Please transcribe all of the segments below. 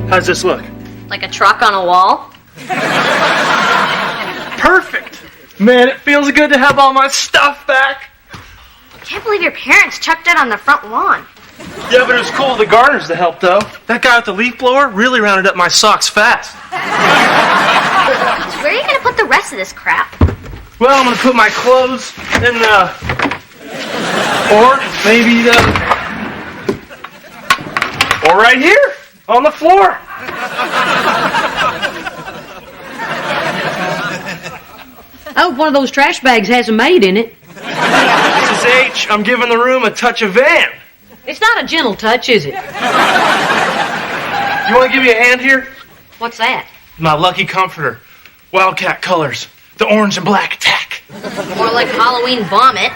How's this look? Like a truck on a wall? Perfect! Man, it feels good to have all my stuff back. I can't believe your parents chucked it on the front lawn. Yeah, but it was cool of the gardeners to help, though. That guy with the leaf blower really rounded up my socks fast. So where are you going to put the rest of this crap? Well, I'm going to put my clothes in the... Or maybe the... Or right here, on the floor. I hope one of those trash bags has a maid in it. Mrs. H, I'm giving the room a touch of Van. It's not a gentle touch, is it? You want to give me a hand here? What's that? My lucky comforter. Wildcat colors. The orange and black attack. More like Halloween vomit.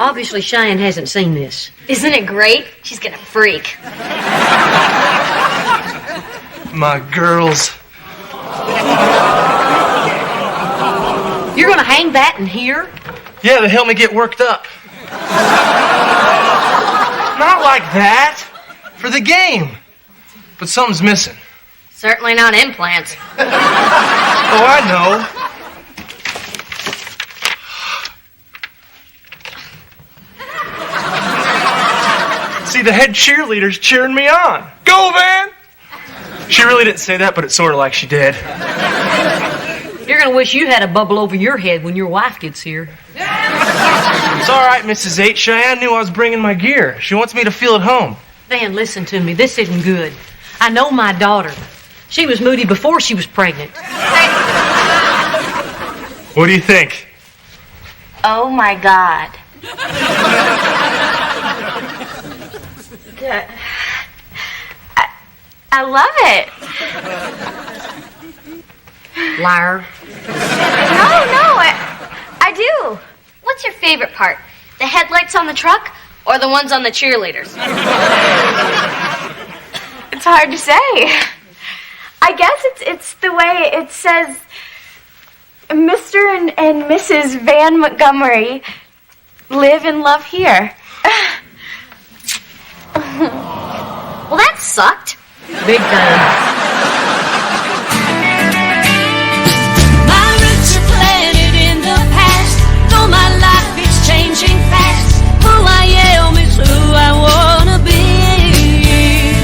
Obviously, Cheyenne hasn't seen this. Isn't it great? She's gonna freak. My girls. You're gonna hang that in here? Yeah, they help me get worked up. Not like that. For the game. But something's missing. Certainly not implants. Oh, I know. See, the head cheerleader's cheering me on. Go, Van! She really didn't say that, but it's sort of like she did. You're gonna wish you had a bubble over your head when your wife gets here. It's all right, Mrs. H. Cheyenne knew I was bringing my gear. She wants me to feel at home. Van, listen to me. This isn't good. I know my daughter. She was moody before she was pregnant. What do you think? Oh my God. I love it. Liar. No, I do. What's your favorite part? The headlights on the truck or the ones on the cheerleaders? It's hard to say. I guess it's the way it says Mr. and Mrs. Van Montgomery live and love here. Well, that sucked. Big time. My roots are planted in the past, though my life is changing fast. Who I am is who I wanna be.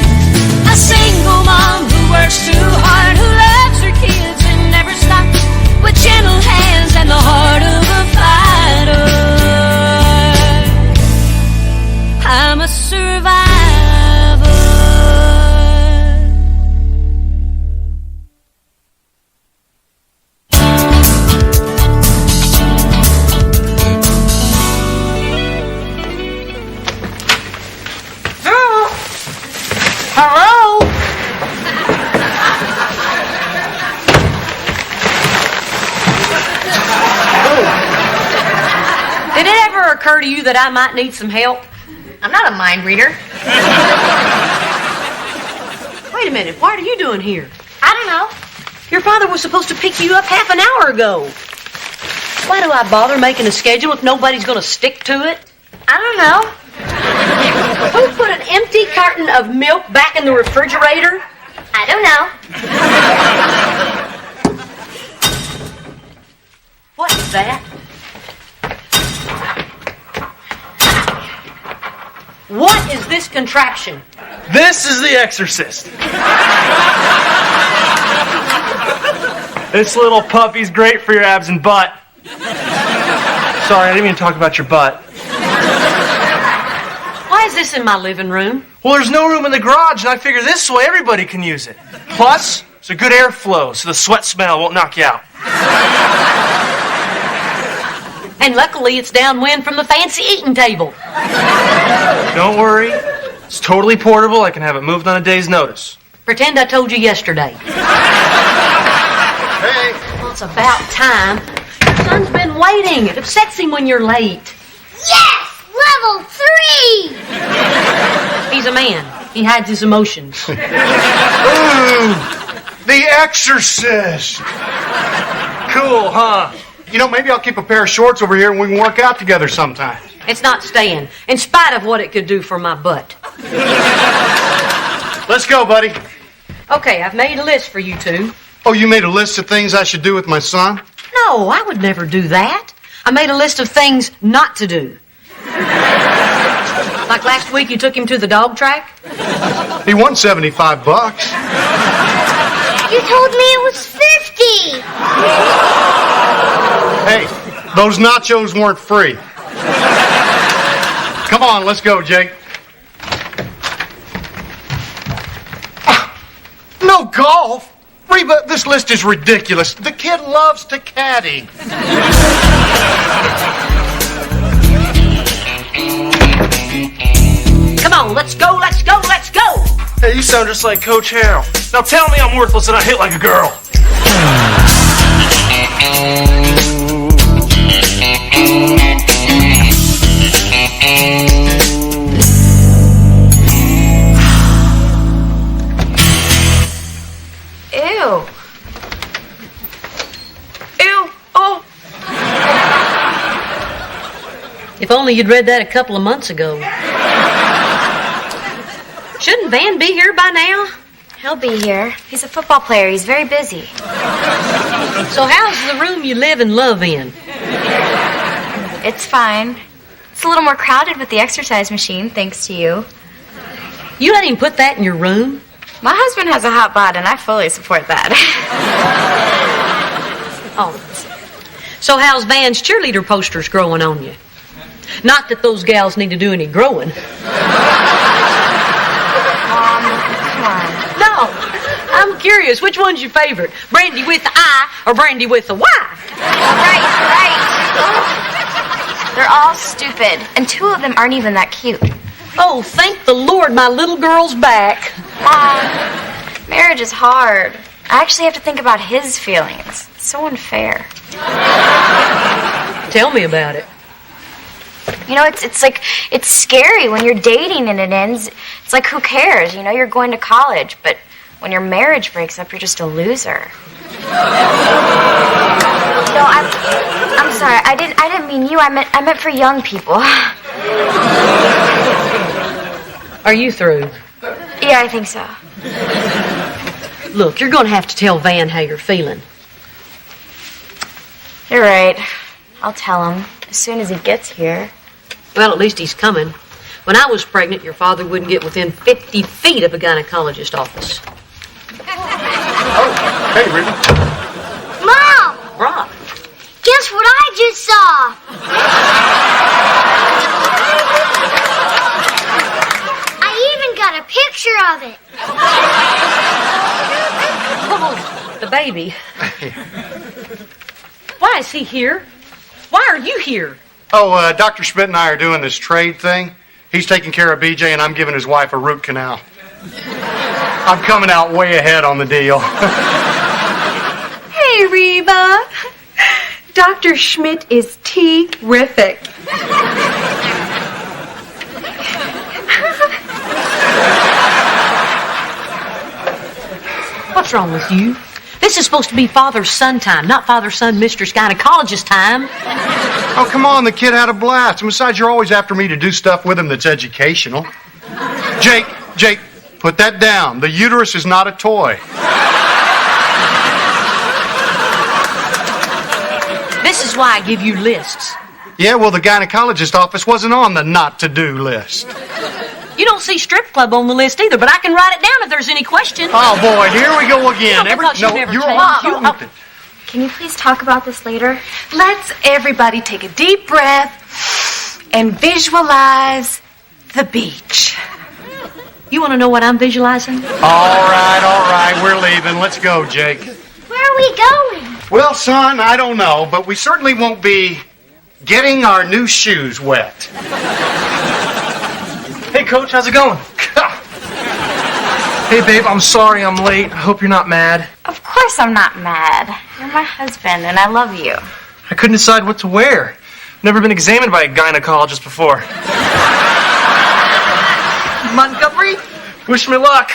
A single mom who works too hard, who loves her kids and never stops, with gentle hands and the heart of a fighter. I'm a survivor. Hello? Did it ever occur to you that I might need some help? I'm not a mind reader. Wait a minute, what are you doing here? I don't know. Your father was supposed to pick you up half an hour ago. Why do I bother making a schedule if nobody's going to stick to it? I don't know. Who put an empty carton of milk back in the refrigerator? I don't know. What is that? What is this contraption? This is The Exorcist. This little puppy's great for your abs and butt. Sorry, I didn't mean to talk about your butt. Why is this in my living room? Well, there's no room in the garage, and I figure this way everybody can use it. Plus, it's a good airflow, so the sweat smell won't knock you out. And luckily it's downwind from the fancy eating table. Don't worry. It's totally portable. I can have it moved on a day's notice. Pretend I told you yesterday. Hey. Well, it's about time. Your son's been waiting. It upsets him when you're late. Yes! Level 3! He's a man. He hides his emotions. Ooh, The Exorcist. Cool, huh? You know, maybe I'll keep a pair of shorts over here and we can work out together sometime. It's not staying, in spite of what it could do for my butt. Let's go, buddy. Okay, I've made a list for you two. Oh, you made a list of things I should do with my son? No, I would never do that. I made a list of things not to do. Like last week you took him to the dog track? He won $75. You told me it was 50. Hey, those nachos weren't free. Come on, let's go, Jake. No golf? Reba, this list is ridiculous. The kid loves to caddy. Come on, let's go, let's go, let's go! Hey, you sound just like Coach Harrell. Now tell me I'm worthless and I hit like a girl. Ew. Ew. Oh. If only you'd read that a couple of months ago. Shouldn't Van be here by now? He'll be here. He's a football player. He's very busy. So how's the room you live and love in? It's fine. It's a little more crowded with the exercise machine, thanks to you. You let him put that in your room? My husband has a hot bod, and I fully support that. Oh. So how's Van's cheerleader posters growing on you? Not that those gals need to do any growing. Come on. No, I'm curious. Which one's your favorite? Brandy with the I or Brandy with the Y? Right. They're all stupid, and 2 of them aren't even that cute. Oh, thank the Lord my little girl's back. Mom, marriage is hard. I actually have to think about his feelings. It's so unfair. Tell me about it. You know, it's scary when you're dating and it ends. It's like, who cares? You know, you're going to college, but when your marriage breaks up, you're just a loser. No, I'm sorry. I didn't mean you. I meant for young people. Are you through? Yeah, I think so. Look, you're going to have to tell Van how you're feeling. You're right. I'll tell him as soon as he gets here. Well, at least he's coming. When I was pregnant, your father wouldn't get within 50 feet of a gynecologist office. Oh, hey, Reba. Mom! Rob. Guess what I just saw? I even got a picture of it. Oh, the baby. Why is he here? Why are you here? Oh, Dr. Schmidt and I are doing this trade thing. He's taking care of BJ, and I'm giving his wife a root canal. I'm coming out way ahead on the deal. Hey, Reba. Dr. Schmidt is terrific. What's wrong with you? This is supposed to be father-son time, not father-son mistress gynecologist time. Oh, come on, the kid had a blast. And besides, you're always after me to do stuff with him that's educational. Jake, put that down. The uterus is not a toy. This is why I give you lists. Yeah, well, the gynecologist office wasn't on the not-to-do list. You don't see strip club on the list either, but I can write it down if there's any question. Oh, boy, here we go again. No, because you never you're change. on. Can you please talk about this later? Let's everybody take a deep breath and visualize the beach. You want to know what I'm visualizing? All right, we're leaving. Let's go, Jake. Where are we going? Well, son, I don't know, but we certainly won't be getting our new shoes wet. Hey, Coach, how's it going? Hey, babe, I'm sorry I'm late. I hope you're not mad. Of course I'm not mad. You're my husband, and I love you. I couldn't decide what to wear. Never been examined by a gynecologist before. Montgomery? Wish me luck.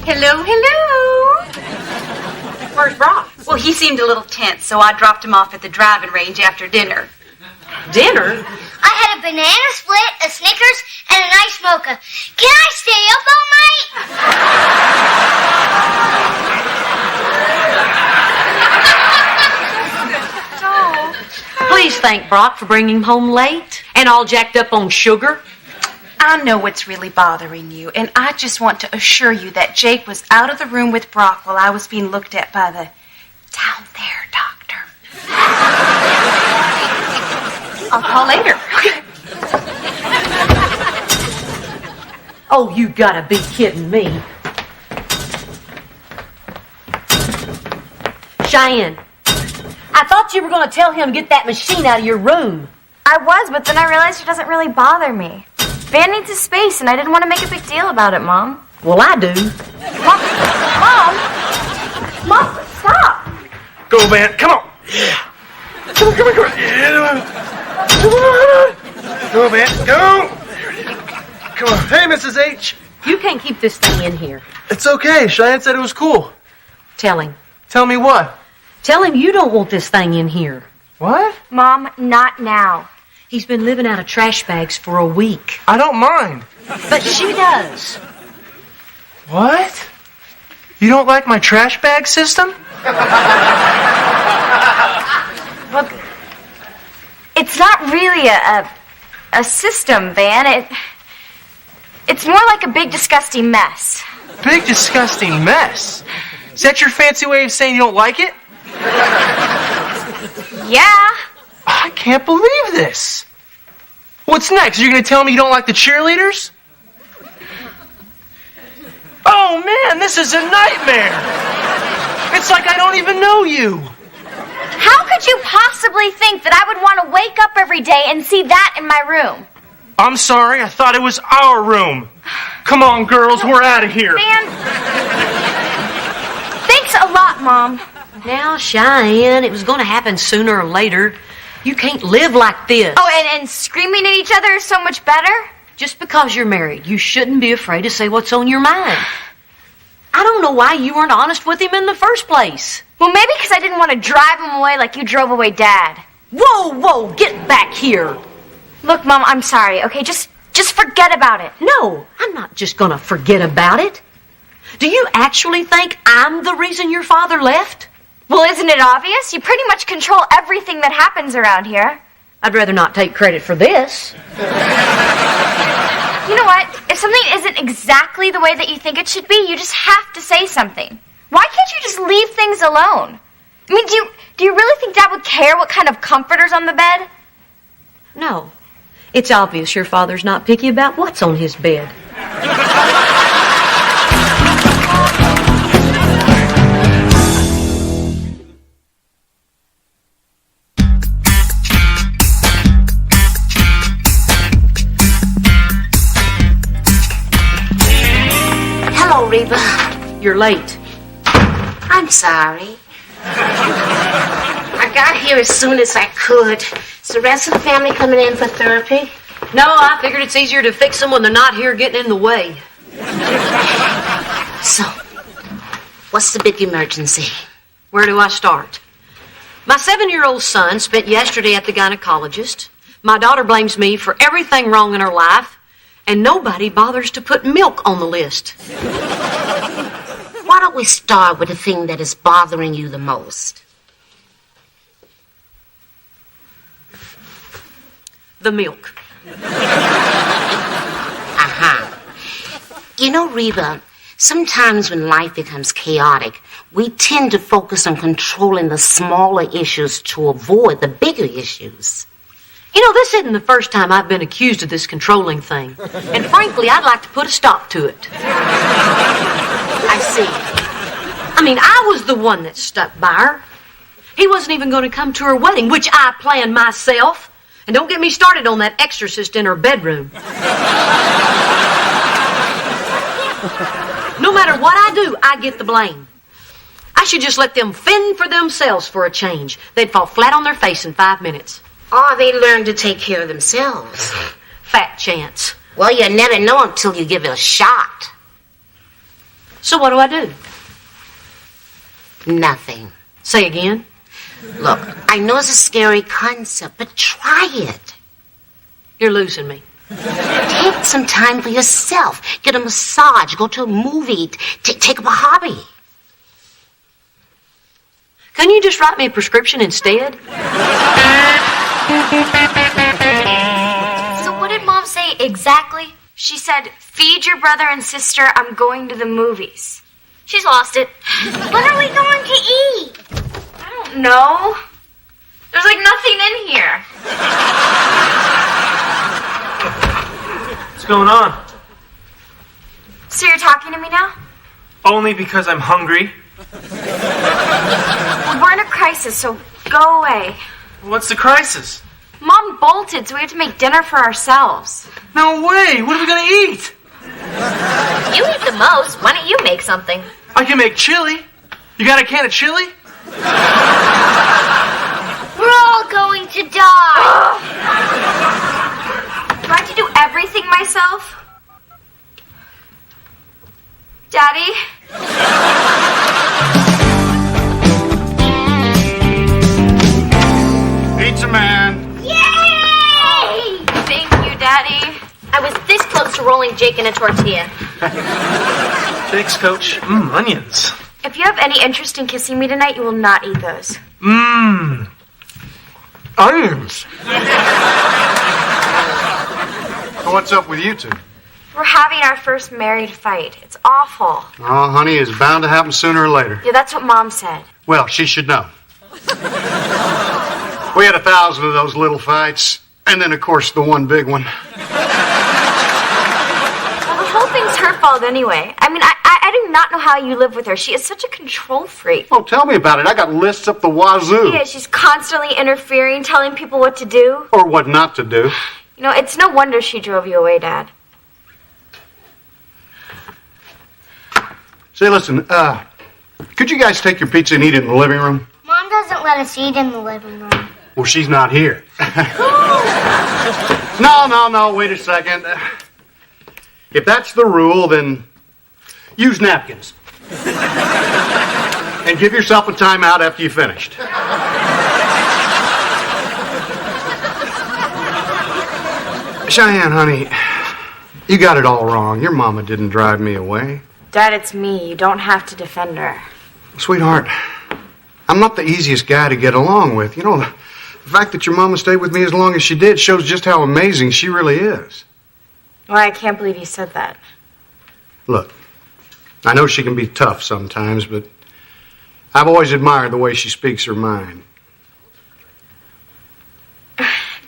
Hello. Where's Brock? Well, he seemed a little tense, so I dropped him off at the driving range after dinner. Dinner? I had a banana split, a Snickers, and an ice mocha. Can I stay up all night? Please thank Brock for bringing him home late and all jacked up on sugar. I know what's really bothering you, and I just want to assure you that Jake was out of the room with Brock while I was being looked at by the down there doctor. I'll call later. Oh, you gotta be kidding me. Cheyenne, I thought you were gonna tell him to get that machine out of your room. I was, but then I realized it doesn't really bother me. Van needs his space, and I didn't want to make a big deal about it, Mom. Well, I do. Mom, stop! Go, Van. Come on. Yeah. Come on. Yeah. Come on. Go, Van. Go. There it is. Come on. Hey, Mrs. H. You can't keep this thing in here. It's okay. Cheyenne said it was cool. Tell him. Tell me what? Tell him you don't want this thing in here. What? Mom, not now. He's been living out of trash bags for a week. I don't mind. But she does. What? You don't like my trash bag system? Look, it's not really a system, Van. It's more like a big, disgusting mess. Big, disgusting mess. Is that your fancy way of saying you don't like it? Yeah. I can't believe this. What's next? You're going to tell me you don't like the cheerleaders? Oh, man, this is a nightmare. It's like I don't even know you. How could you possibly think that I would want to wake up every day and see that in my room? I'm sorry. I thought it was our room. Come on, girls. We're out of here. Van, thanks a lot, Mom. Now, Cheyenne, it was going to happen sooner or later. You can't live like this. Oh, and screaming at each other is so much better? Just because you're married, you shouldn't be afraid to say what's on your mind. I don't know why you weren't honest with him in the first place. Well, maybe because I didn't want to drive him away like you drove away Dad. Whoa, get back here. Look, Mom, I'm sorry, okay? Just forget about it. No, I'm not just going to forget about it. Do you actually think I'm the reason your father left? Well, isn't it obvious? You pretty much control everything that happens around here. I'd rather not take credit for this. You know what? If something isn't exactly the way that you think it should be, you just have to say something. Why can't you just leave things alone? I mean, do you really think Dad would care what kind of comforter's on the bed? No. It's obvious your father's not picky about what's on his bed. Hello, Reba. You're late. I'm sorry. I got here as soon as I could. Is the rest of the family coming in for therapy? No, I figured it's easier to fix them when they're not here getting in the way. So, what's the big emergency? Where do I start? My 7-year-old son spent yesterday at the gynecologist. My daughter blames me for everything wrong in her life, and nobody bothers to put milk on the list. Why don't we start with the thing that is bothering you the most? The milk. You know, Reba, sometimes when life becomes chaotic, we tend to focus on controlling the smaller issues to avoid the bigger issues. You know, this isn't the first time I've been accused of this controlling thing. And frankly, I'd like to put a stop to it. I see. I mean, I was the one that stuck by her. He wasn't even going to come to her wedding, which I planned myself. And don't get me started on that exorcist in her bedroom. No matter what I do, I get the blame. I should just let them fend for themselves for a change. They'd fall flat on their face in 5 minutes. Or they learn to take care of themselves. Fat chance. Well, you never know until you give it a shot. So what do I do? Nothing. Say again? Look, I know it's a scary concept, but try it. You're losing me. Take some time for yourself. Get a massage, go to a movie, take up a hobby. Can you just write me a prescription instead? So what did Mom say exactly? She said, feed your brother and sister, I'm going to the movies. She's lost it. When are we going to eat? I don't know. There's like nothing in here. What's going on? So you're talking to me now? Only because I'm hungry. We're in a crisis, so go away. What's the crisis? Mom bolted, so we have to make dinner for ourselves. No way! What are we gonna eat? You eat the most. Why don't you make something? I can make chili. You got a can of chili? We're all going to die. Do I have to do everything myself? Daddy? Pizza man. Yay! Thank you, Daddy. I was this close to rolling Jake in a tortilla. Thanks, Coach. Onions. If you have any interest in kissing me tonight, you will not eat those. Onions. So what's up with you two? We're having our first married fight. It's awful. Oh, honey, it's bound to happen sooner or later. Yeah, that's what Mom said. Well, she should know. We had 1,000 of those little fights, and then, of course, the one big one. Well, the whole thing's her fault anyway. I mean, I do not know how you live with her. She is such a control freak. Oh, tell me about it. I got lists up the wazoo. Yeah, she's constantly interfering, telling people what to do. Or what not to do. You know, it's no wonder she drove you away, Dad. Say, listen, could you guys take your pizza and eat it in the living room? Mom doesn't let us eat in the living room. Well, she's not here. No, wait a second. If that's the rule, then use napkins. And give yourself a timeout after you finished. Cheyenne, honey, you got it all wrong. Your mama didn't drive me away. Dad, it's me. You don't have to defend her. Sweetheart, I'm not the easiest guy to get along with. You know, the fact that your mama stayed with me as long as she did shows just how amazing she really is. Well, I can't believe you said that. Look, I know she can be tough sometimes, but I've always admired the way she speaks her mind.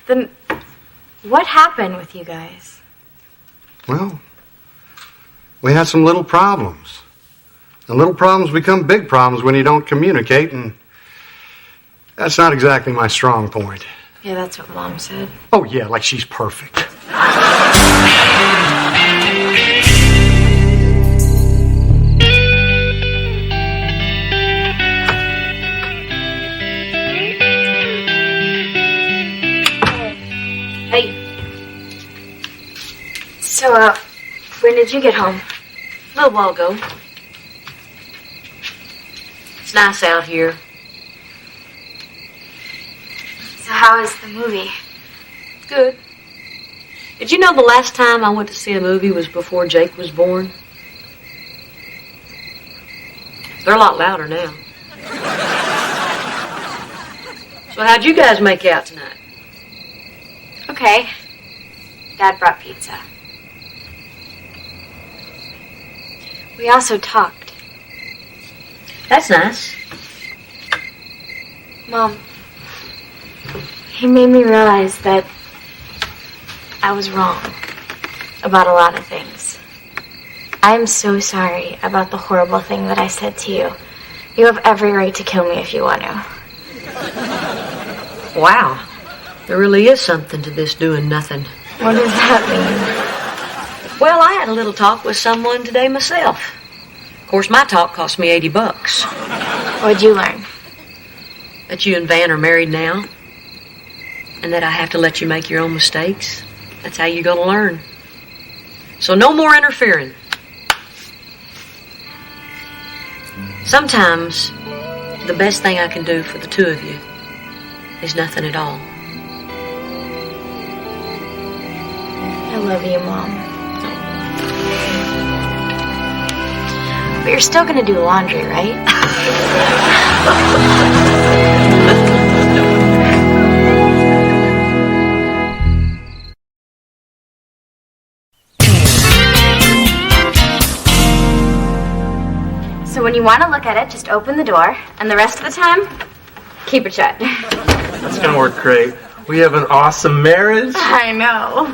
Then what happened with you guys? Well, we had some little problems. And little problems become big problems when you don't communicate, and that's not exactly my strong point. Yeah, that's what Mom said. Oh, yeah, like she's perfect. Hey. So, when did you get home? A little while ago. It's nice out here. So how is the movie? Good. Did you know the last time I went to see a movie was before Jake was born? They're a lot louder now. So how'd you guys make out tonight? Okay. Dad brought pizza. We also talked. That's nice. Mom, he made me realize that I was wrong about a lot of things. I am so sorry about the horrible thing that I said to you. You have every right to kill me if you want to. Wow. There really is something to this doing nothing. What does that mean? Well, I had a little talk with someone today myself. Of course, my talk cost me $80. What'd you learn? That you and Van are married now. And that I have to let you make your own mistakes. That's how you're gonna learn. So no more interfering. Sometimes the best thing I can do for the two of you is nothing at all. I love you, Mom. But you're still gonna do laundry, right? So when you want to look at it, just open the door, and the rest of the time, keep it shut. That's gonna work great. We have an awesome marriage. I know.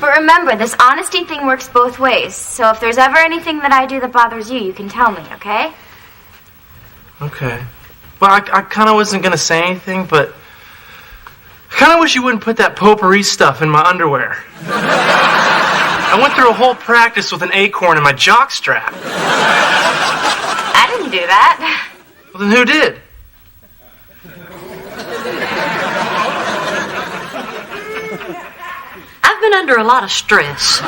But remember, this honesty thing works both ways. So if there's ever anything that I do that bothers you, you can tell me, okay? Okay. Well, I kind of wasn't gonna say anything, but I kind of wish you wouldn't put that potpourri stuff in my underwear. I went through a whole practice with an acorn in my jockstrap. I didn't do that. Well, then who did? I've been under a lot of stress.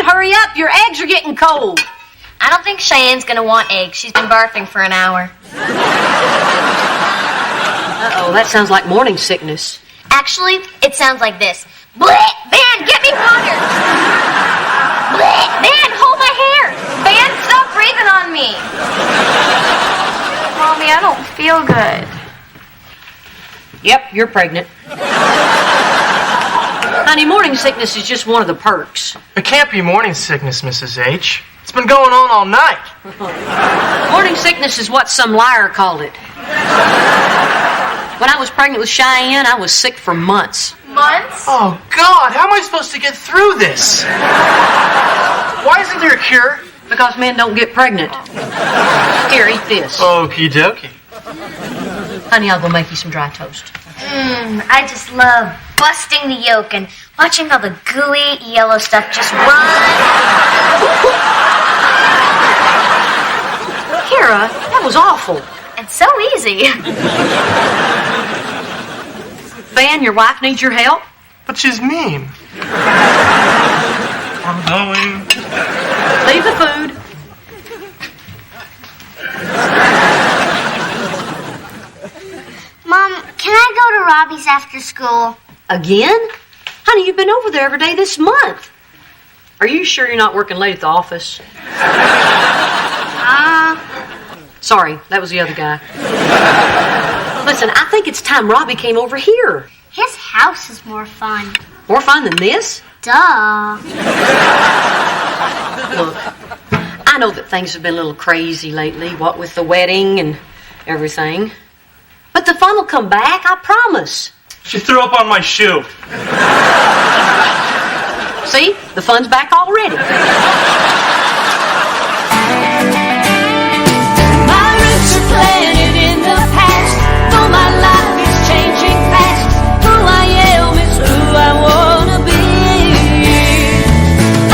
Hurry up, your eggs are getting cold. I don't think Cheyenne's gonna want eggs. She's been barfing for an hour. Uh-oh, that sounds like morning sickness. Actually, it sounds like this. Bleh! Van, get me water! Bleh! Van, hold my hair! Van, stop breathing on me! Mommy, I don't feel good. Yep, you're pregnant. Honey, morning sickness is just one of the perks. It can't be morning sickness, Mrs. H. It's been going on all night. Morning sickness is what some liar called it. When I was pregnant with Cheyenne, I was sick for months. Months? Oh, God, how am I supposed to get through this? Why isn't there a cure? Because men don't get pregnant. Here, eat this. Okie dokie. Honey, I'll go make you some dry toast. I just love busting the yolk and watching all the gooey yellow stuff just run. Kara, that was awful. It's so easy. Van, your wife needs your help? But she's mean. I'm going. Leave the food. Mom, can I go to Robbie's after school? Again? Honey, you've been over there every day this month. Are you sure you're not working late at the office? Sorry, that was the other guy. Listen, I think it's time Robbie came over here. His house is more fun. More fun than this? Duh. Look, I know that things have been a little crazy lately, what with the wedding and everything. But the fun will come back, I promise. She threw up on my shoe. See? The fun's back already. My roots are planted in the past, though my life is changing fast. Who I am is who I wanna be.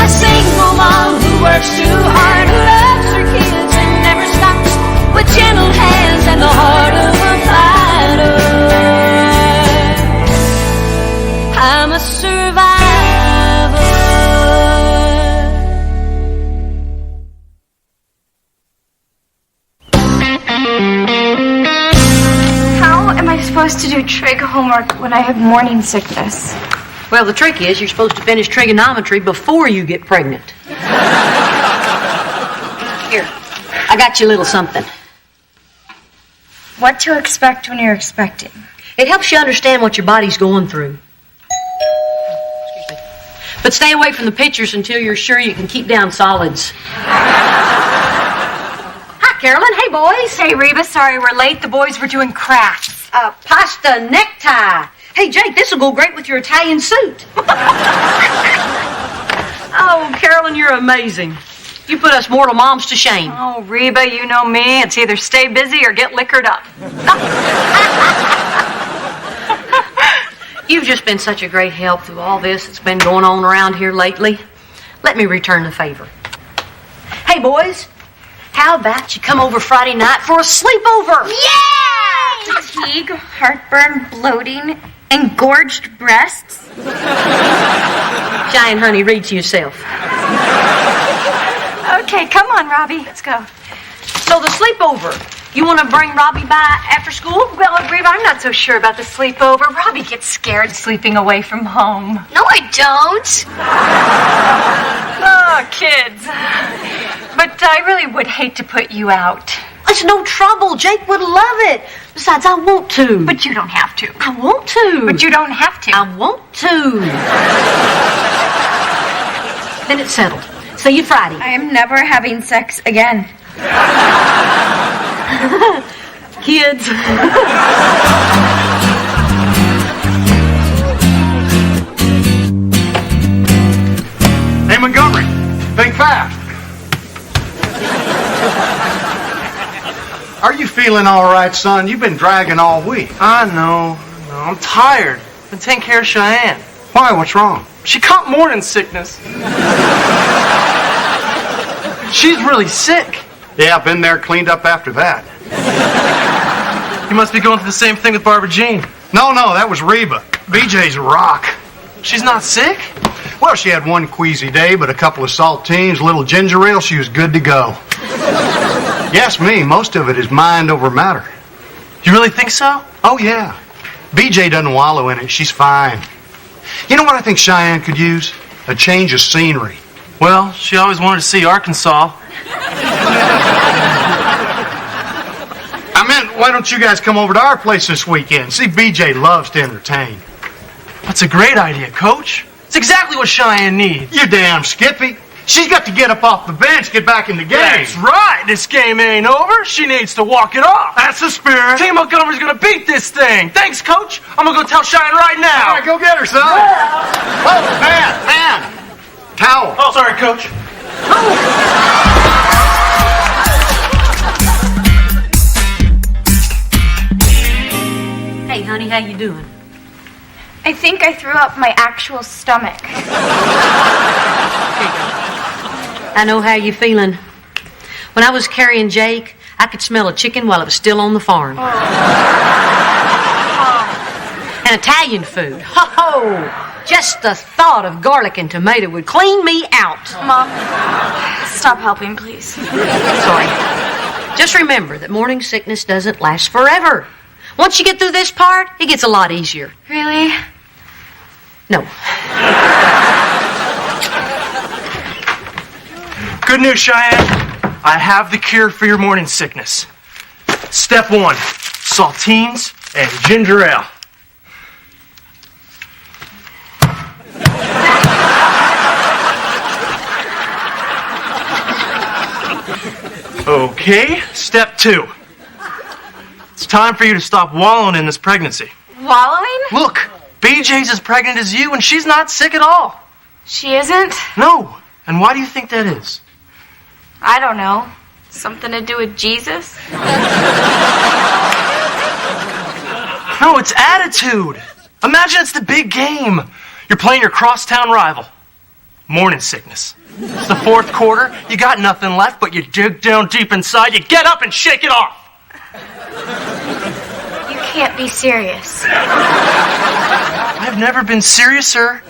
A single mom who works too hard, who loves her kids and never stops, with gentle hands and the heart of a fighter. I'm a survivor. How am I supposed to do trig homework when I have morning sickness? Well, the trick is you're supposed to finish trigonometry before you get pregnant. Here, I got you a little something. What to expect when you're expecting? It helps you understand what your body's going through. Excuse me. But stay away from the pictures until you're sure you can keep down solids. Hi, Carolyn. Hey, boys. Hey, Reba, sorry we're late. The boys were doing crafts. Pasta necktie. Hey, Jake, this will go great with your Italian suit. Oh, Carolyn, you're amazing. You put us mortal moms to shame. Oh, Reba, you know me. It's either stay busy or get liquored up. You've just been such a great help through all this that's been going on around here lately. Let me return the favor. Hey, boys, how about you come over Friday night for a sleepover? Yeah! Fatigue, heartburn, bloating, engorged breasts. Cheyenne, honey, read to yourself. Okay, come on, Robbie. Let's go. So the sleepover, you want to bring Robbie by after school? Well, Reba, I'm not so sure about the sleepover. Robbie gets scared sleeping away from home. No, I don't. Oh, kids. But I really would hate to put you out. It's no trouble. Jake would love it. Besides, I want to. But you don't have to. I want to. But you don't have to. I want to. Then it's settled. See you Friday. I am never having sex again. Kids. Hey, Montgomery, think fast. Are you feeling all right, son? You've been dragging all week. I know. I'm tired. Been taking care of Cheyenne. Why? What's wrong? She caught morning sickness. She's really sick. Yeah, been there, cleaned up after that. You must be going through the same thing with Barbara Jean. No, that was Reba. BJ's a rock. She's not sick? Well, she had one queasy day, but a couple of saltines, a little ginger ale, she was good to go. Yes, me, most of it is mind over matter. You really think so? Oh, yeah. BJ doesn't wallow in it. She's fine. You know what I think Cheyenne could use? A change of scenery. Well, she always wanted to see Arkansas. I meant, why don't you guys come over to our place this weekend? See, BJ loves to entertain. That's a great idea, Coach. It's exactly what Cheyenne needs. You damn Skippy. She's got to get up off the bench, get back in the game. That's right. This game ain't over. She needs to walk it off. That's the spirit. Team Montgomery's going to beat this thing. Thanks, Coach. I'm going to go tell Cheyenne right now. All right, go get her, son. Oh, man. Towel. Oh, sorry, Coach. Hey, honey, how you doing? I think I threw up my actual stomach. I know how you're feeling. When I was carrying Jake, I could smell a chicken while it was still on the farm. And Italian food. Ho-ho! Just the thought of garlic and tomato would clean me out. Mom, stop helping, please. Sorry. Just remember that morning sickness doesn't last forever. Once you get through this part, it gets a lot easier. Really? No. Good news, Cheyenne. I have the cure for your morning sickness. Step 1, saltines and ginger ale. Okay, step 2. It's time for you to stop wallowing in this pregnancy. Wallowing? Look, BJ's as pregnant as you and she's not sick at all. She isn't? No. And why do you think that is? I don't know. Something to do with Jesus? No, it's attitude. Imagine it's the big game. You're playing your crosstown rival. Morning sickness. It's the 4th quarter. You got nothing left, but you dig down deep inside. You get up and shake it off. You can't be serious. I've never been seriouser.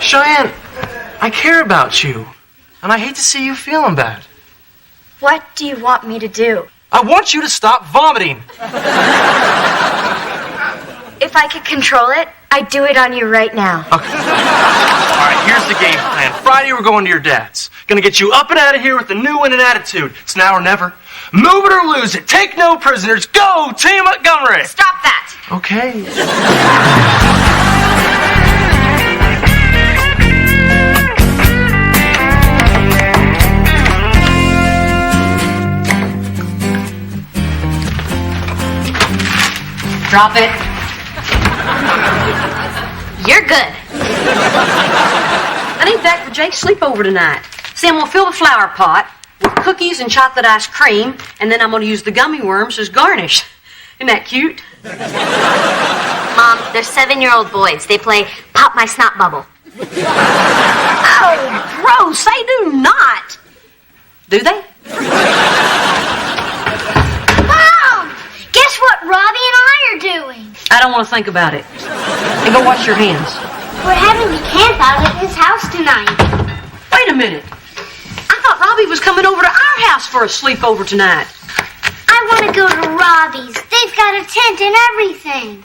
Cheyenne, I care about you, and I hate to see you feeling bad. What do you want me to do? I want you to stop vomiting. If I could control it, I'd do it on you right now. Okay. All right, here's the game plan. Friday, we're going to your dad's. Gonna get you up and out of here with a new winning attitude. It's now or never. Move it or lose it. Take no prisoners. Go, Team Montgomery. Stop that! Okay. Drop it. You're good. I need that for Jake's sleepover tonight. See, I'm going to fill the flower pot with cookies and chocolate ice cream, and then I'm going to use the gummy worms as garnish. Isn't that cute? Mom, they're 7-year-old boys. They play Pop My Snot Bubble. Oh, gross. They do not. Do they? Mom! Guess what Robbie and I are doing? I don't want to think about it. And go wash your hands. We're having a camp out at his house tonight. Wait a minute. I thought Robbie was coming over to our house for a sleepover tonight. I want to go to Robbie's. They've got a tent and everything.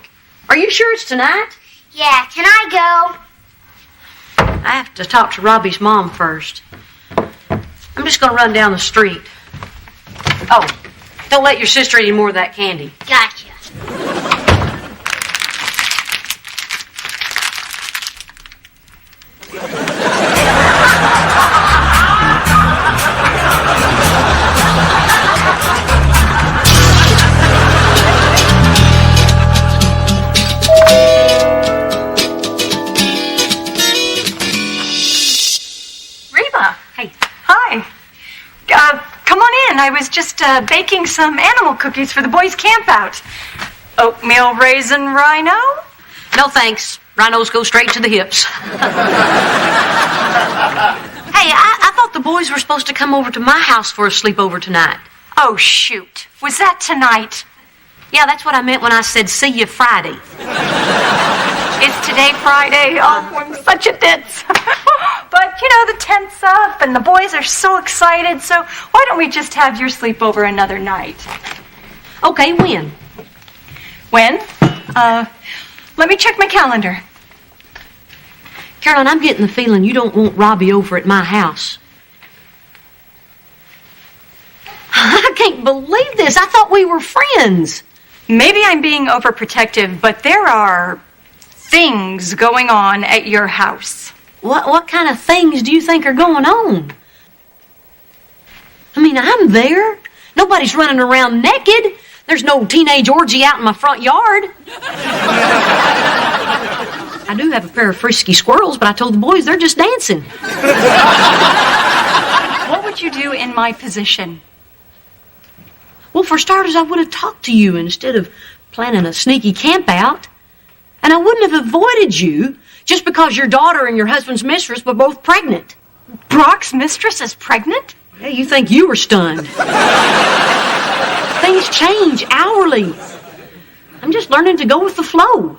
Are you sure it's tonight? Yeah, can I go? I have to talk to Robbie's mom first. I'm just going to run down the street. Oh, don't let your sister eat any more of that candy. Gotcha. Reba. Hey. Hi. Come on in. I was just baking some animal cookies for the boys' camp out. Oatmeal raisin rhino? No thanks. Rhinos go straight to the hips. Hey, I thought the boys were supposed to come over to my house for a sleepover tonight. Oh, shoot. Was that tonight? Yeah, that's what I meant when I said see you Friday. Is today Friday? Oh, I'm such a ditz. But, the tent's up and the boys are so excited, so why don't we just have your sleepover another night? Okay, when? When? Let me check my calendar. Caroline, I'm getting the feeling you don't want Robbie over at my house. I can't believe this. I thought we were friends. Maybe I'm being overprotective, but there are things going on at your house. What kind of things do you think are going on? I mean, I'm there. Nobody's running around naked. There's no teenage orgy out in my front yard. I do have a pair of frisky squirrels, but I told the boys they're just dancing. What would you do in my position? Well, for starters, I would have talked to you instead of planning a sneaky camp out. And I wouldn't have avoided you just because your daughter and your husband's mistress were both pregnant. Brock's mistress is pregnant? Yeah, you think you were stunned. Things change hourly. I'm just learning to go with the flow.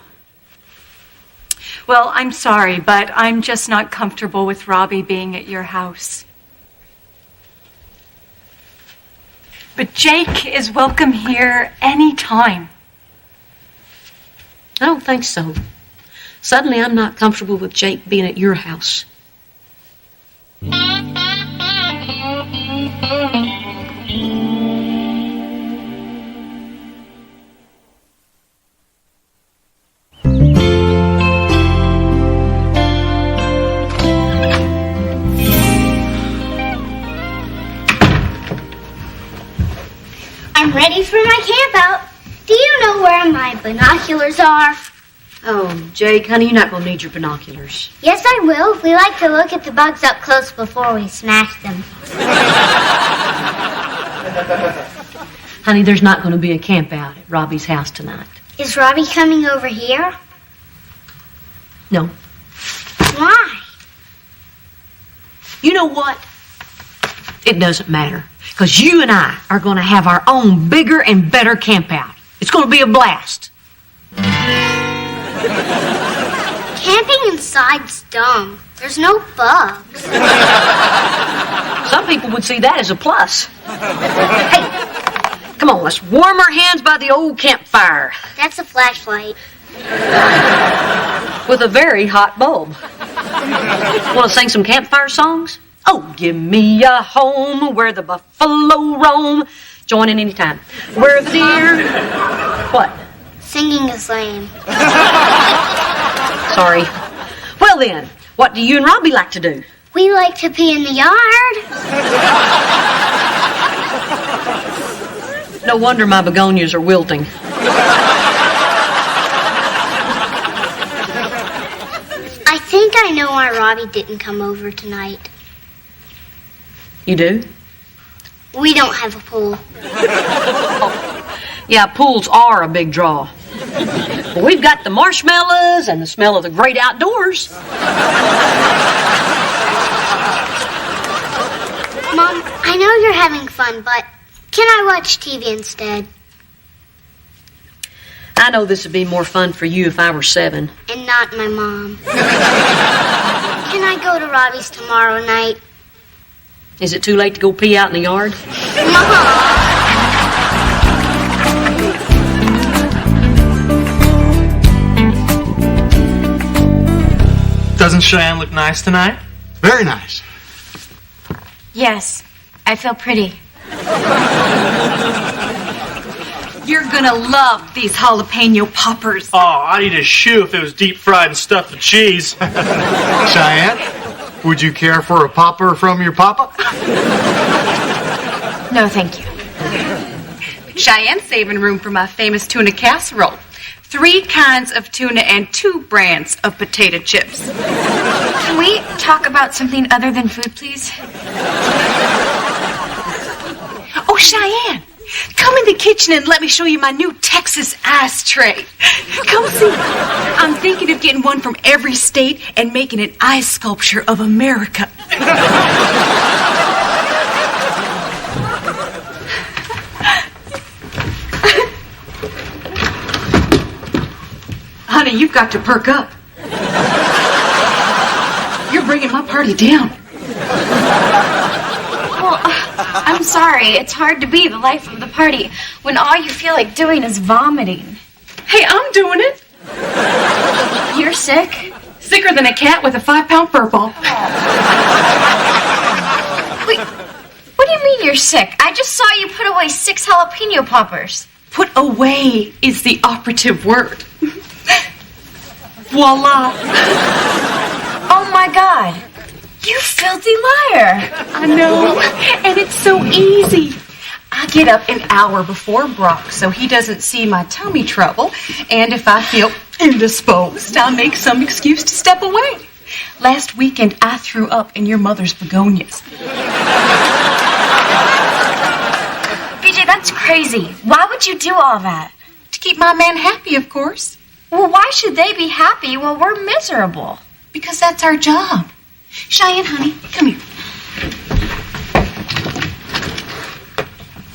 Well, I'm sorry, but I'm just not comfortable with Robbie being at your house. But Jake is welcome here anytime. I don't think so. Suddenly, I'm not comfortable with Jake being at your house. I'm ready for my camp out. Do you know where my binoculars are? Oh, Jake, honey, you're not going to need your binoculars. Yes, I will. We like to look at the bugs up close before we smash them. Honey, there's not going to be a camp out at Robbie's house tonight. Is Robbie coming over here? No. Why? You know what? It doesn't matter. Because you and I are going to have our own bigger and better camp out. It's going to be a blast. Camping inside's dumb. There's no bugs. Some people would see that as a plus. Hey, come on, let's warm our hands by the old campfire. That's a flashlight. With a very hot bulb. Want to sing some campfire songs? Oh, give me a home where the buffalo roam. Join in anytime. Where the deer... What? Singing is lame. Sorry. Well then, what do you and Robbie like to do? We like to pee in the yard. No wonder my begonias are wilting. I think I know why Robbie didn't come over tonight. You do? We don't have a pool. Yeah, pools are a big draw. But we've got the marshmallows and the smell of the great outdoors. Mom, I know you're having fun, but can I watch TV instead? I know this would be more fun for you if I were 7. And not my mom. Can I go to Robbie's tomorrow night? Is it too late to go pee out in the yard? Mom! Doesn't Cheyenne look nice tonight? Very nice. Yes, I feel pretty. You're gonna love these jalapeno poppers. Oh, I'd eat a shoe if it was deep fried and stuffed with cheese. Cheyenne, would you care for a popper from your papa? No, thank you. Cheyenne's saving room for my famous tuna casserole. 3 kinds of tuna and 2 brands of potato chips. Can we talk about something other than food, please? Oh, Cheyenne, come in the kitchen and let me show you my new Texas ice tray. Come see. I'm thinking of getting one from every state and making an ice sculpture of America. Honey, you've got to perk up. You're bringing my party down. Well, I'm sorry. It's hard to be the life of the party when all you feel like doing is vomiting. Hey, I'm doing it. You're sick? Sicker than a cat with a 5-pound fur ball. Wait, what do you mean you're sick? I just saw you put away 6 jalapeno poppers. Put away is the operative word. Voila. Oh my God. You filthy liar. I know, and it's so easy. I get up an hour before Brock so he doesn't see my tummy trouble, and if I feel indisposed, I make some excuse to step away. Last weekend, I threw up in your mother's begonias. BJ, that's crazy. Why would you do all that? To keep my man happy, of course. Well, why should they be happy while we're miserable? Because that's our job. Cheyenne, honey, come here.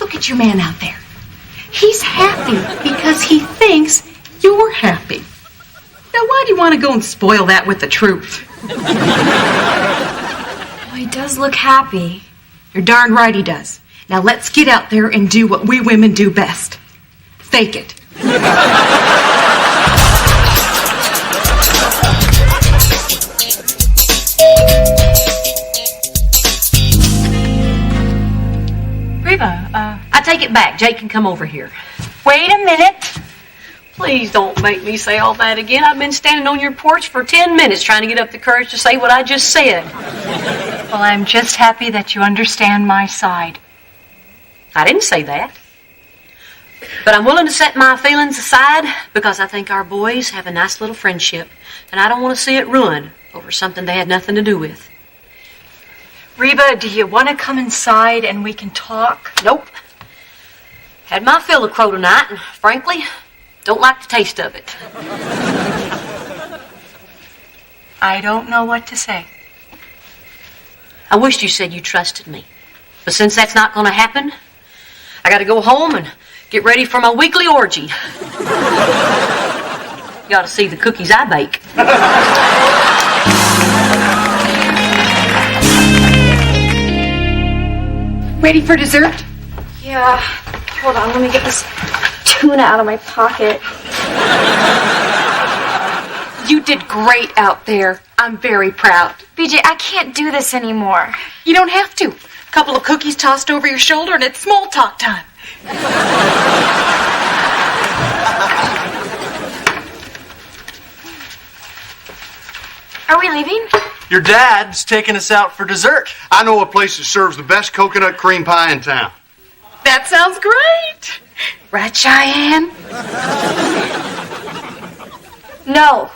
Look at your man out there. He's happy because he thinks you're happy. Now, why do you want to go and spoil that with the truth? Well, he does look happy. You're darn right he does. Now, let's get out there and do what we women do best. Fake it. REBA, I take it back. Jake can come over here. Wait a minute. Please don't make me say all that again. I've been standing on your porch for 10 minutes trying to get up the courage to say what I just said. Well, I'm just happy that you understand my side. I didn't say that. But I'm willing to set my feelings aside because I think our boys have a nice little friendship, and I don't want to see it ruined over something they had nothing to do with. REBA, do you want to come inside and we can talk? Nope. Had my fill of crow tonight, and frankly, don't like the taste of it. I don't know what to say. I wished you said you trusted me. But since that's not going to happen, I got to go home and get ready for my weekly orgy. You ought to see the cookies I bake. Ready for dessert? Yeah. Hold on, let me get this tuna out of my pocket. You did great out there. I'm very proud. BJ, I can't do this anymore. You don't have to. A couple of cookies tossed over your shoulder and it's small talk time. Are we leaving? Your dad's taking us out for dessert. I know a place that serves the best coconut cream pie in town. That sounds great. Right, Cheyenne? No.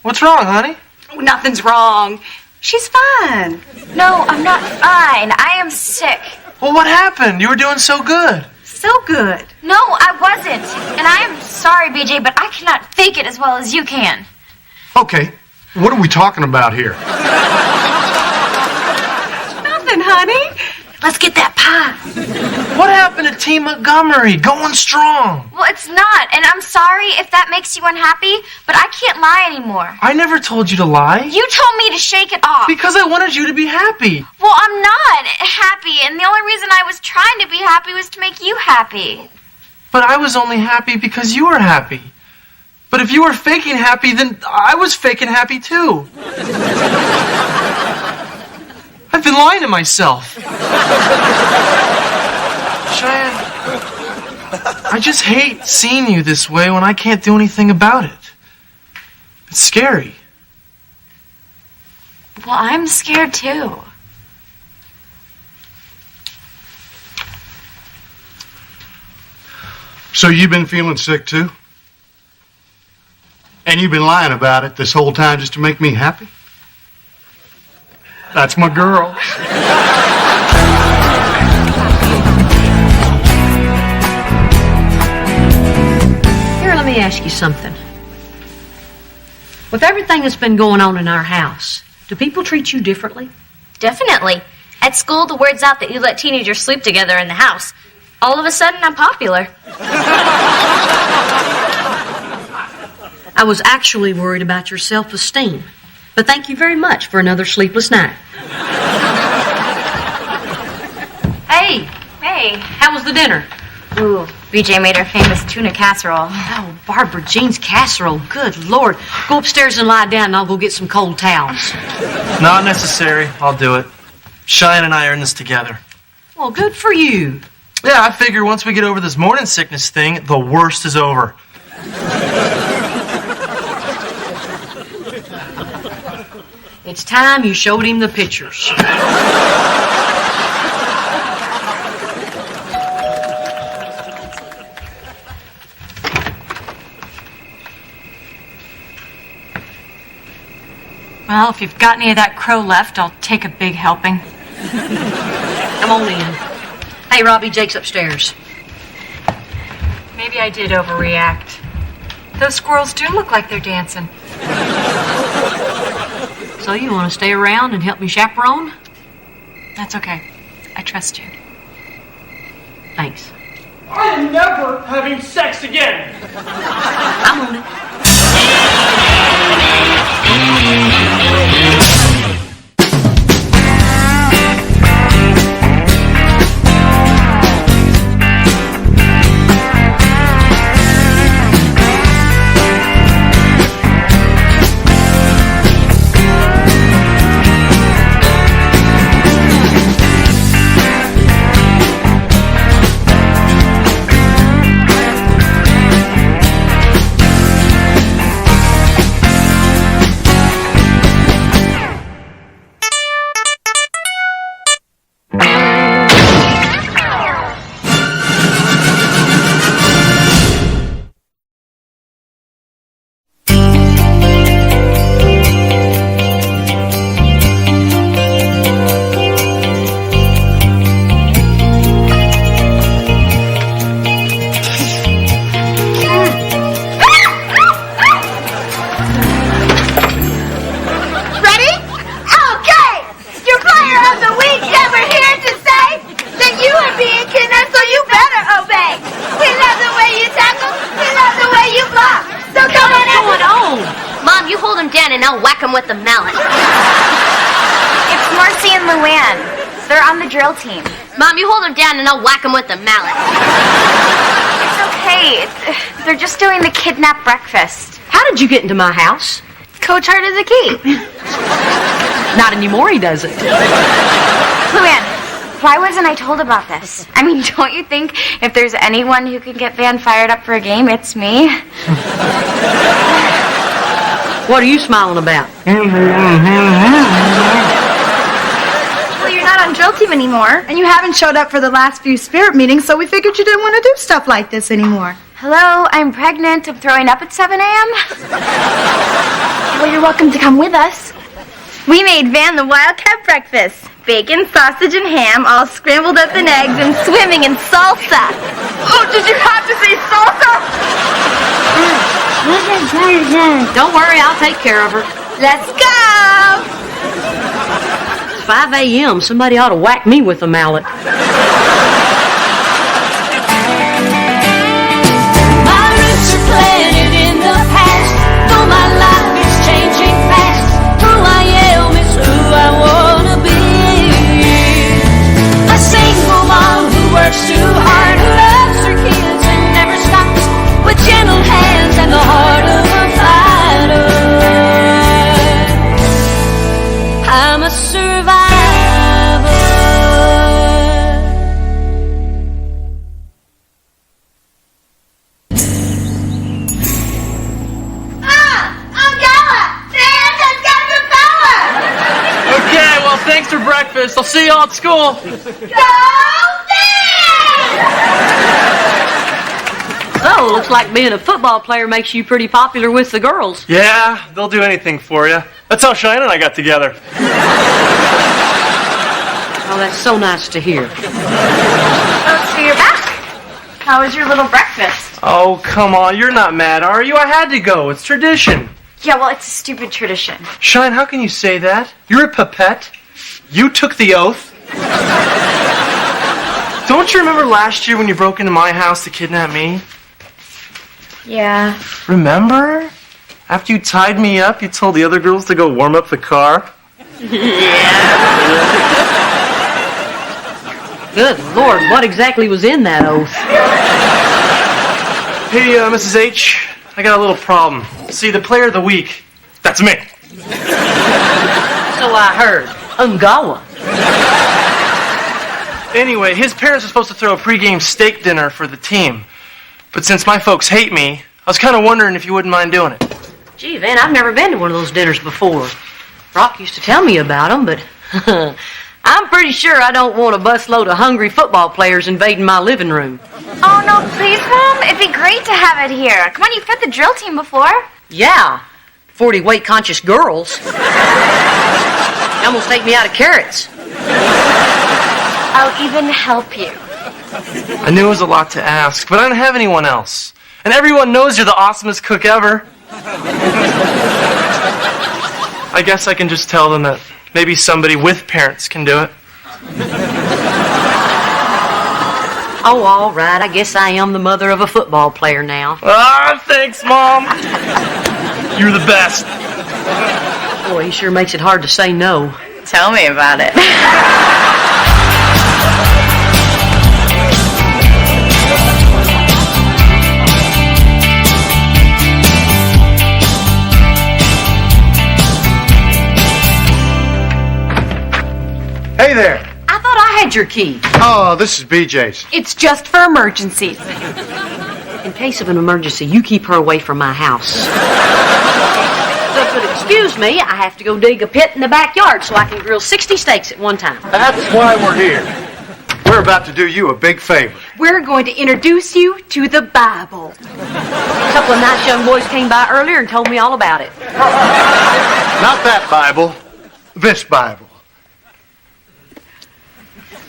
What's wrong, honey? Oh, nothing's wrong. She's fine. No, I'm not fine. I am sick. Well, what happened? You were doing so good. So good. No, I wasn't. And I am sorry, BJ, but I cannot fake it as well as you can. Okay, what are we talking about here? Nothing, honey. Let's get that pie. What happened to Team Montgomery? Going strong. Well, it's not, and I'm sorry if that makes you unhappy, but I can't lie anymore. I never told you to lie. You told me to shake it off. Because I wanted you to be happy. Well, I'm not happy, and the only reason I was trying to be happy was to make you happy. But I was only happy because you were happy. But if you were faking happy, then I was faking happy too. I've been lying to myself. Cheyenne, I just hate seeing you this way when I can't do anything about it. It's scary. Well, I'm scared too. So you've been feeling sick too? And you've been lying about it this whole time just to make me happy? That's my girl. Here, let me ask you something. With everything that's been going on in our house, do people treat you differently? Definitely. At school, the word's out that you let teenagers sleep together in the house. All of a sudden, I'm popular. I was actually worried about your self-esteem. But thank you very much for another sleepless night. Hey, how was the dinner? Ooh, BJ made her famous tuna casserole. Oh, Barbara Jean's casserole. Good Lord. Go upstairs and lie down and I'll go get some cold towels. Not necessary. I'll do it. Cheyenne and I are in this together. Well, good for you. Yeah, I figure once we get over this morning sickness thing, the worst is over. It's time you showed him the pictures. Well, if you've got any of that crow left, I'll take a big helping. Come on in. Hey, Robbie, Jake's upstairs. Maybe I did overreact. Those squirrels do look like they're dancing. So you want to stay around and help me chaperone? That's okay. I trust you. Thanks. I am never having sex again. I'm on it. With the mallet. It's Marcy and Luann. They're on the drill team. Mom, you hold them down and I'll whack them with the mallet. It's okay. They're just doing the kidnap breakfast. How did you get into my house? Coach Hart is a key. Not anymore, he doesn't. Luann, why wasn't I told about this? I mean, don't you think if there's anyone who can get Van fired up for a game, it's me? What are you smiling about? Well, you're not on drill team anymore. And you haven't showed up for the last few spirit meetings, so we figured you didn't want to do stuff like this anymore. Hello, I'm pregnant. I'm throwing up at 7 a.m. Well, you're welcome to come with us. We made Van the Wildcat breakfast. Bacon, sausage, and ham, all scrambled up in eggs and swimming in salsa. Oh, did you have to say salsa? Don't worry, I'll take care of her. Let's go! 5 a.m. Somebody ought to whack me with a mallet. My roots are planted in the past, though my life is changing fast. Who I am is who I wanna be. A single mom who works too hard, who loves her kids and never stops, with gentle hands and the heart of a fighter. I'm a survivor. Okay, well, thanks for breakfast. I'll see you all at school. So, looks like being a football player makes you pretty popular with the girls. Yeah, they'll do anything for you. That's how Cheyenne and I got together. Oh, that's so nice to hear. Oh, so you're back. How was your little breakfast? Oh, come on. You're not mad, are you? I had to go. It's tradition. Yeah, well, it's a stupid tradition. Cheyenne, how can you say that? You're a pipette. You took the oath. Don't you remember last year when you broke into my house to kidnap me? Yeah. Remember? After you tied me up, you told the other girls to go warm up the car? Good Lord, what exactly was in that oath? Hey, Mrs. H, I got a little problem. See, the player of the week, that's me. So I heard. Ungawa. Anyway, his parents are supposed to throw a pregame steak dinner for the team. But since my folks hate me, I was kind of wondering if you wouldn't mind doing it. Gee, Van, I've never been to one of those dinners before. Rock used to tell me about them, but I'm pretty sure I don't want a busload of hungry football players invading my living room. Oh, no, please, Mom. It'd be great to have it here. Come on, you've fed the drill team before. Yeah, 40 weight-conscious girls. They almost take me out of carrots. I'll even help you. I knew it was a lot to ask, but I don't have anyone else. And everyone knows you're the awesomest cook ever. I guess I can just tell them that maybe somebody with parents can do it. Oh, all right. I guess I am the mother of a football player now. Ah, thanks, Mom. You're the best. Boy, he sure makes it hard to say no. Tell me about it. Hey there. I thought I had your key. Oh, this is BJ's. It's just for emergencies. In case of an emergency, you keep her away from my house. So if you'll excuse me, I have to go dig a pit in the backyard so I can grill 60 steaks at one time. That's why we're here. We're about to do you a big favor. We're going to introduce you to the Bible. A couple of nice young boys came by earlier and told me all about it. Not that Bible, this Bible.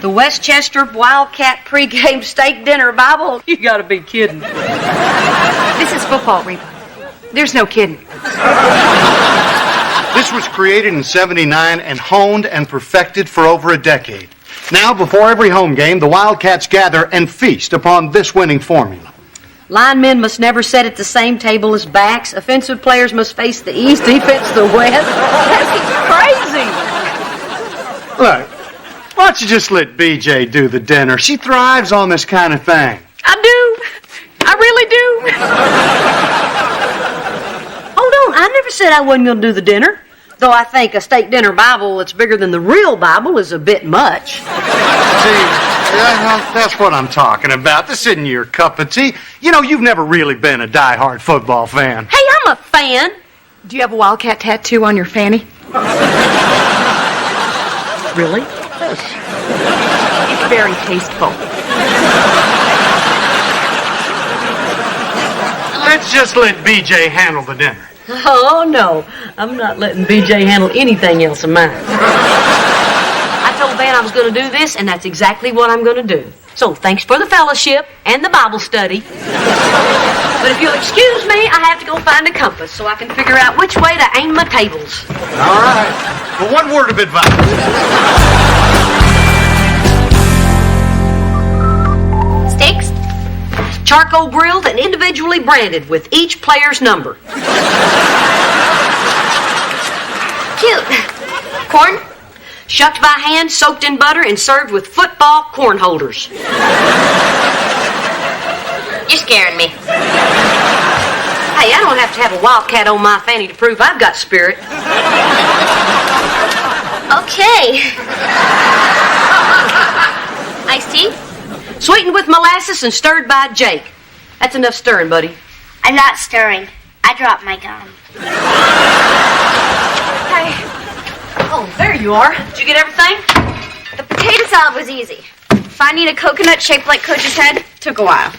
The Westchester Wildcat pregame steak dinner Bible? You gotta be kidding. This is football, Reba. There's no kidding. This was created in '79 and honed and perfected for over a decade. Now, before every home game, the Wildcats gather and feast upon this winning formula. Linemen must never sit at the same table as backs. Offensive players must face the east, defense the west. That's crazy. Look, why don't you just let BJ do the dinner? She thrives on this kind of thing. I do. I really do. Hold on, I never said I wasn't going to do the dinner. Though I think a steak dinner Bible that's bigger than the real Bible is a bit much. See, that's what I'm talking about. This isn't your cup of tea. You know, you've never really been a diehard football fan. Hey, I'm a fan. Do you have a Wildcat tattoo on your fanny? Really? It's very tasteful. Let's just let BJ handle the dinner. Oh, no. I'm not letting BJ handle anything else of mine. I told Van I was going to do this, and that's exactly what I'm going to do. So, thanks for the fellowship and the Bible study. But if you'll excuse me, I have to go find a compass so I can figure out which way to aim my tables. All right. Well, one word of advice. Steaks? Charcoal grilled and individually branded with each player's number. Cute. Corn? Shucked by hand, soaked in butter, and served with football corn holders. You're scaring me. Hey, I don't have to have a wildcat on my fanny to prove I've got spirit. Okay. Iced tea? Sweetened with molasses and stirred by Jake. That's enough stirring, buddy. I'm not stirring. I dropped my gum. Hey, Oh, there you are. Did you get everything? the potato salad was easy. Finding a coconut shaped like Coach's head took a while.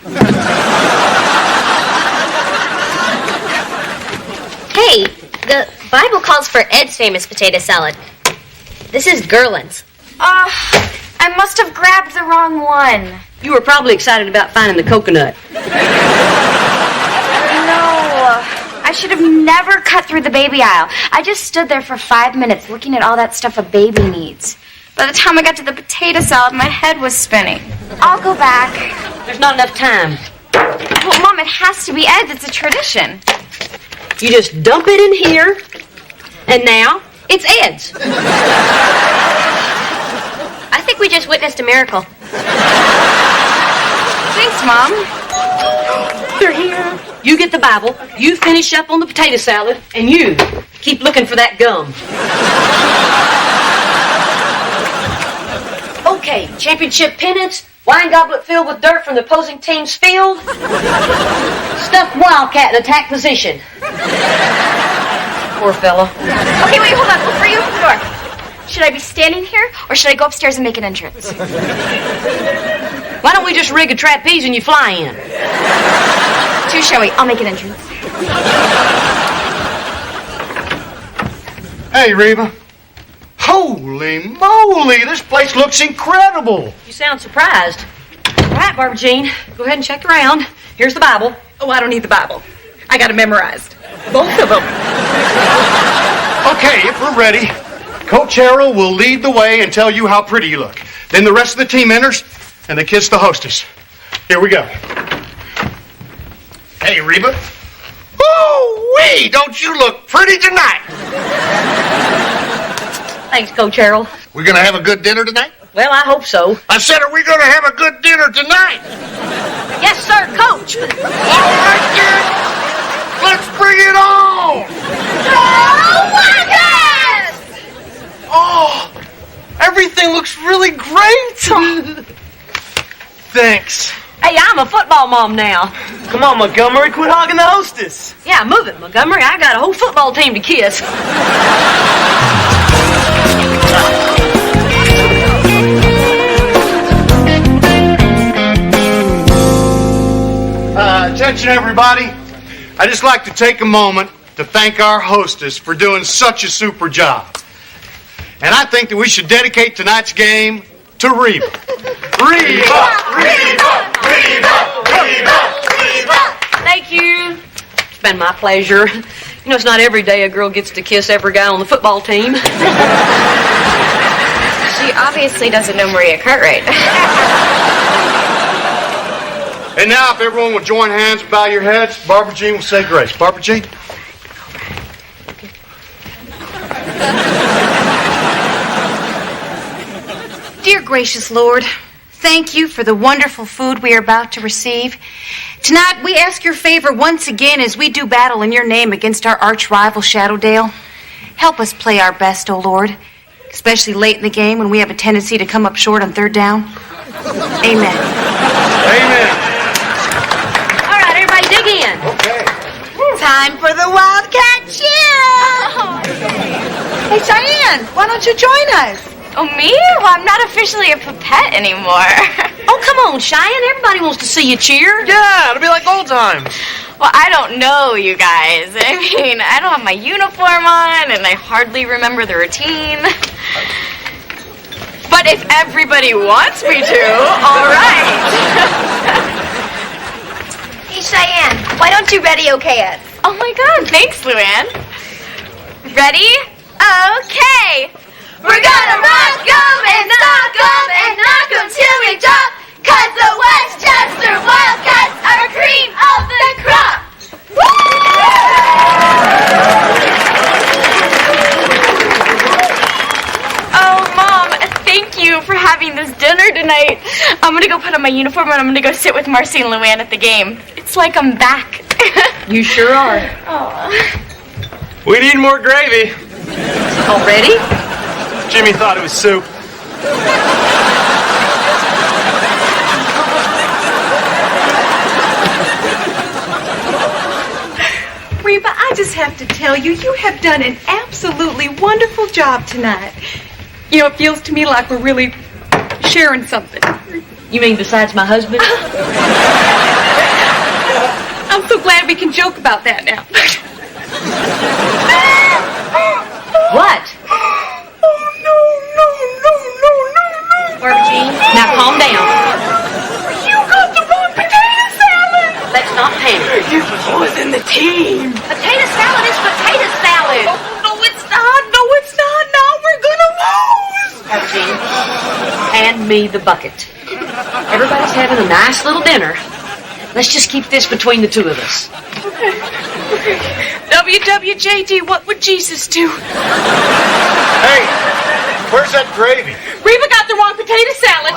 Hey, the Bible calls for Ed's famous potato salad. This is Gerland's. I must have grabbed the wrong one. You were probably excited about finding the coconut. No, I should have never cut through the baby aisle. I just stood there for 5 minutes looking at all that stuff a baby needs. By the time I got to the potato salad, my head was spinning. I'll go back. There's not enough time. Well, Mom, it has to be Ed's. It's a tradition. You just dump it in here, and now it's Ed's. I think we just witnessed a miracle. Thanks, Mom. They're here. You get the Bible, you finish up on the potato salad, and you keep looking for that gum. Okay, championship pennants, wine goblet filled with dirt from the opposing team's field, stuffed wildcat in attack position. Poor fella. Okay, wait, hold on. Before you open the door, should I be standing here, or should I go upstairs and make an entrance? Why don't we just rig a trapeze and you fly in? Too showy. I'll make an entrance. Hey, Reba. Holy moly, this place looks incredible. You sound surprised. All right, Barbara Jean, go ahead and check around. Here's the Bible. Oh, I don't need the Bible. I got it memorized. Both of them. Okay, if we're ready, Coach Harold will lead the way and tell you how pretty you look. Then the rest of the team enters, and they kiss the hostess. Here we go. Hey, Reba. Woo-wee, don't you look pretty tonight? Thanks, Coach Harold. We're going to have a good dinner tonight? Well, I hope so. I said, are we going to have a good dinner tonight? Yes, sir, Coach. All right, then. Let's bring it on. Oh, everything looks really great. Thanks. Hey, I'm a football mom now. Come on, Montgomery, quit hogging the hostess. Yeah, move it, Montgomery. I got a whole football team to kiss. Attention, everybody. I'd just like to take a moment to thank our hostess for doing such a super job. And I think that we should dedicate tonight's game to Reba. Reba! Reba! Reba! Reba! Reba! Thank you. It's been my pleasure. You know, it's not every day a girl gets to kiss every guy on the football team. She obviously doesn't know Maria Cartwright. And now, if everyone will join hands and bow your heads, Barbara Jean will say grace. Barbara Jean? Dear gracious Lord, thank you for the wonderful food we are about to receive. Tonight, we ask your favor once again as we do battle in your name against our arch rival, Shadowdale. Help us play our best, O Lord, especially late in the game when we have a tendency to come up short on third down. Amen. Amen. All right, everybody dig in. Okay. Time for the Wildcat Chill. Hey, Cheyenne, why don't you join us? Oh, me? Well, I'm not officially a pipette anymore. Oh, come on, Cheyenne. Everybody wants to see you cheer. Yeah, it'll be like old times. Well, I don't know, you guys. I mean, I don't have my uniform on, and I hardly remember the routine. But if everybody wants me to, all right. Hey, Cheyenne, why don't you ready okay us? Oh, my God. Thanks, Luann. Ready? Okay. We're gonna rock 'em and knock 'em and knock 'em till we drop, 'cause the Westchester Wildcats are cream of the crop. Oh, Mom, thank you for having this dinner tonight. I'm gonna go put on my uniform and I'm gonna go sit with Marcy and Luann at the game. It's like I'm back. You sure are. Oh. We need more gravy. Already? Jimmy thought it was soup. Reba, I just have to tell you, you have done an absolutely wonderful job tonight. You know, it feels to me like we're really sharing something. You mean besides my husband? I'm so glad we can joke about that now. What? Barbara Jean, now calm down. You got the wrong potato salad! Let's not panic. You poisoned the team. Potato salad is potato salad. Oh, no, it's not. No, it's not. Now we're gonna lose. Barbara Jean, hand me the bucket. Everybody's having a nice little dinner. Let's just keep this between the two of us. Okay. WWJD, what would Jesus do? Hey, where's that gravy? Reba got the wrong potato salad.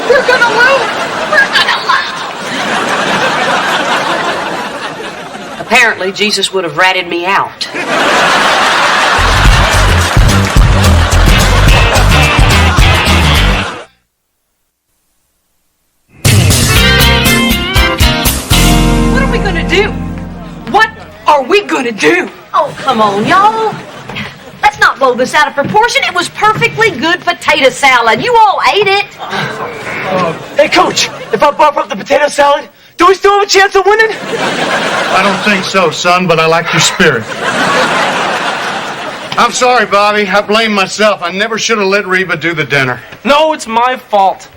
We're gonna lose. We're gonna lose. Apparently, Jesus would have ratted me out. What are we gonna do? What are we gonna do? Oh, come on, y'all. Let's not blow this out of proportion. It was perfectly good potato salad. You all ate it. Hey, Coach, if I barf up the potato salad, do we still have a chance of winning? I don't think so, son, but I like your spirit. I'm sorry, Bobby. I blame myself. I never should have let Reba do the dinner. No, it's my fault.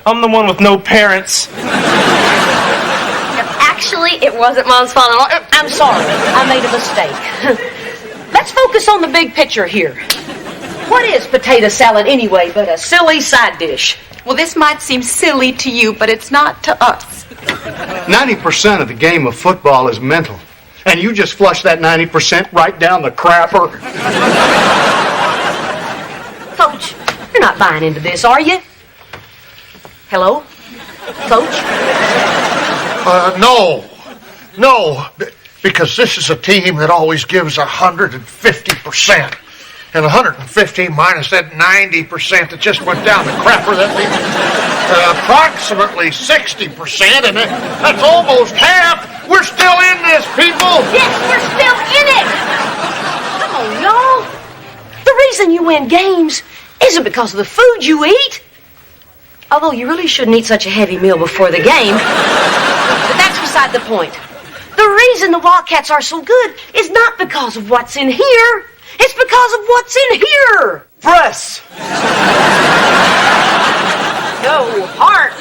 I'm the one with no parents. Actually, it wasn't Mom's fault at all. I'm sorry. I made a mistake. Let's focus on the big picture here. What is potato salad anyway but a silly side dish? Well, this might seem silly to you, but it's not to us. 90% of the game of football is mental. And you just flush that 90% right down the crapper. Coach, you're not buying into this, are you? Hello? Coach? No, because this is a team that always gives 150%. And 150 minus that 90% that just went down the crapper, that leaves approximately 60%, and that's almost half. We're still in this, people. Yes, we're still in it. Come on, y'all. The reason you win games isn't because of the food you eat. Although you really shouldn't eat such a heavy meal before the game. But that's beside the point. The reason the Wildcats are so good is not because of what's in here. It's because of what's in here. Press. No, heart.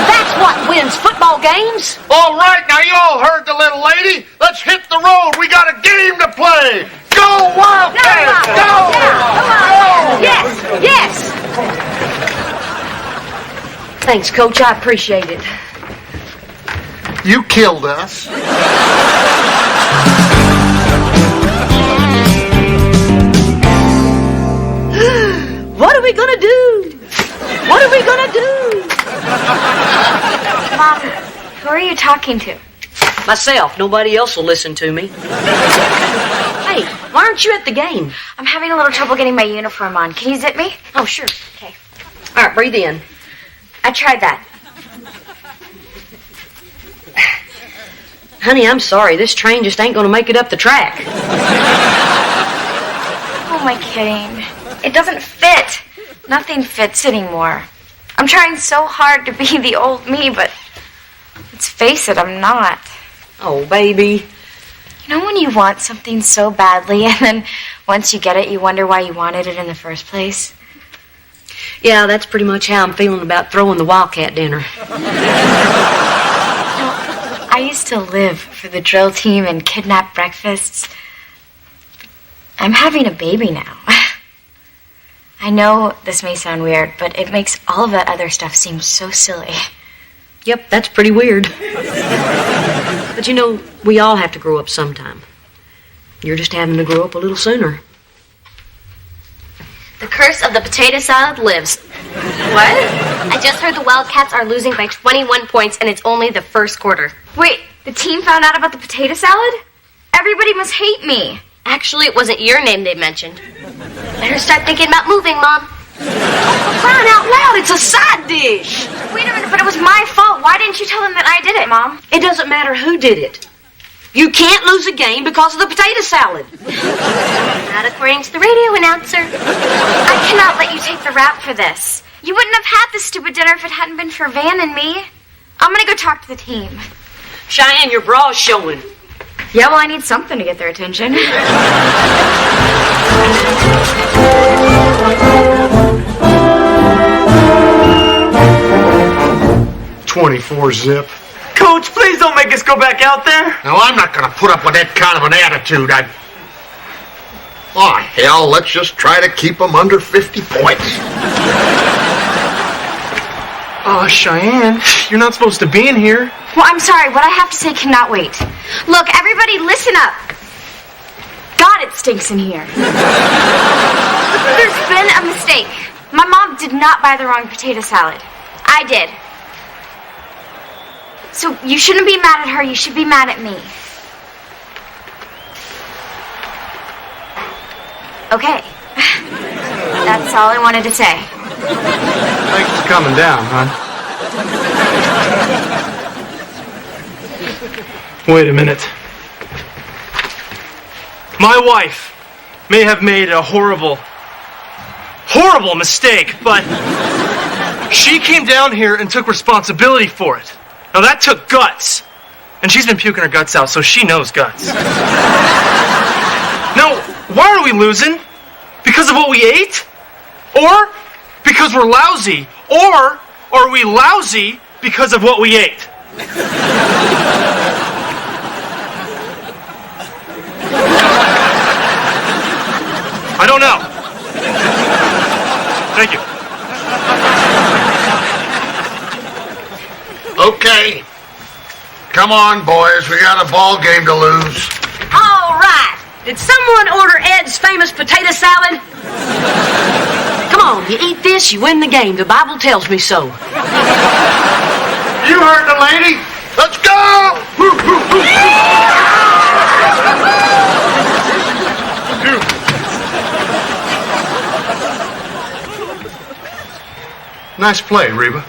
That's what wins football games. All right, now you all heard the little lady. Let's hit the road. We got a game to play. Go Wildcats! Go! Come on. Yes, yes. Thanks, Coach. I appreciate it. You killed us. What are we gonna do? What are we gonna do? Mom, who are you talking to? Myself. Nobody else will listen to me. Hey, why aren't you at the game? I'm having a little trouble getting my uniform on. Can you zip me? Oh, sure. Okay. All right, breathe in. I tried that. Honey, I'm sorry. This train just ain't gonna make it up the track. Who am I kidding? It doesn't fit. Nothing fits anymore. I'm trying so hard to be the old me, but let's face it, I'm not. Oh, baby. You know when you want something so badly, and then once you get it, you wonder why you wanted it in the first place? Yeah, that's pretty much how I'm feeling about throwing the Wildcat dinner. I used to live for the drill team and kidnap breakfasts. I'm having a baby now. I know this may sound weird, but it makes all of that other stuff seem so silly. Yep, that's pretty weird. But you know, we all have to grow up sometime. You're just having to grow up a little sooner. The curse of the potato salad lives. What? I just heard the Wildcats are losing by 21 points, and it's only the first quarter. Wait, the team found out about the potato salad? Everybody must hate me. Actually, it wasn't your name they mentioned. Better start thinking about moving, Mom. Crying out loud, it's a side dish. Wait a minute, but it was my fault. Why didn't you tell them that I did it, Mom? It doesn't matter who did it. You can't lose a game because of the potato salad. Not according to the radio announcer. I cannot let you take the rap for this. You wouldn't have had this stupid dinner if it hadn't been for Van and me. I'm gonna go talk to the team. Cheyenne, your bra's showing. Yeah, well, I need something to get their attention. 24 zip. Coach, please don't make us go back out there. Now, I'm not going to put up with that kind of an attitude. Oh, hell, let's just try to keep them under 50 points. Oh, Cheyenne, you're not supposed to be in here. Well, I'm sorry. What I have to say cannot wait. Look, everybody, listen up. God, it stinks in here. There's been a mistake. My mom did not buy the wrong potato salad. I did. So you shouldn't be mad at her. You should be mad at me. Okay. That's all I wanted to say. Thanks for coming down, hon. Wait a minute. My wife may have made a horrible mistake, but she came down here and took responsibility for it. Now that took guts. And she's been puking her guts out, so she knows guts. Now, why are we losing? Because of what we ate? Or because we're lousy? Or are we lousy because of what we ate? I don't know. Thank you. Okay. Come on, boys. We got a ball game to lose. All right. Did someone order Ed's famous potato salad? Come on, you eat this, you win the game. The Bible tells me so. You heard the lady. Let's go! Nice play, Reba.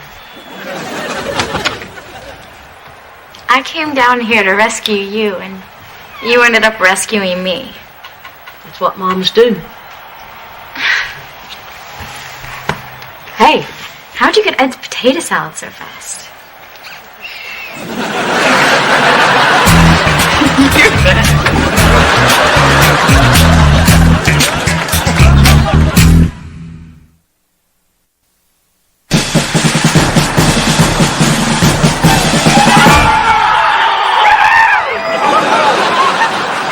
I came down here to rescue you, and you ended up rescuing me. That's what moms do. Hey, how'd you get Ed's potato salad so fast?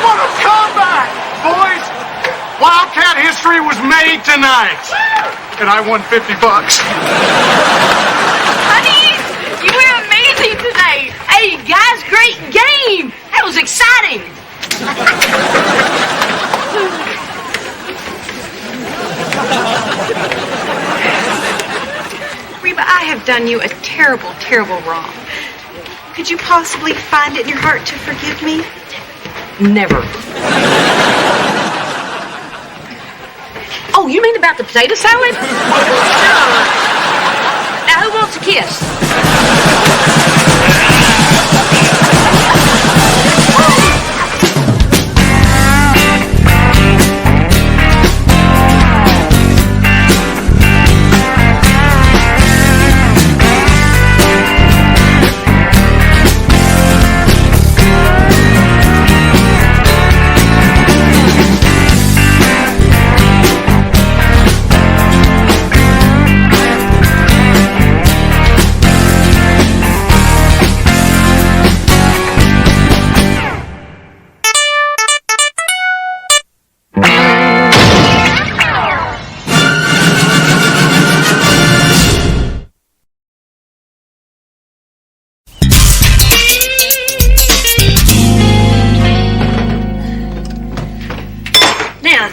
What a comeback! Boys, Wildcat history was made tonight. And I won $50. Honey, you were amazing today. Hey, guys, great game. That was exciting. Reba, I have done you a terrible, terrible wrong. Could you possibly find it in your heart to forgive me? Never. Oh, you mean about the potato salad? Now, who wants a kiss?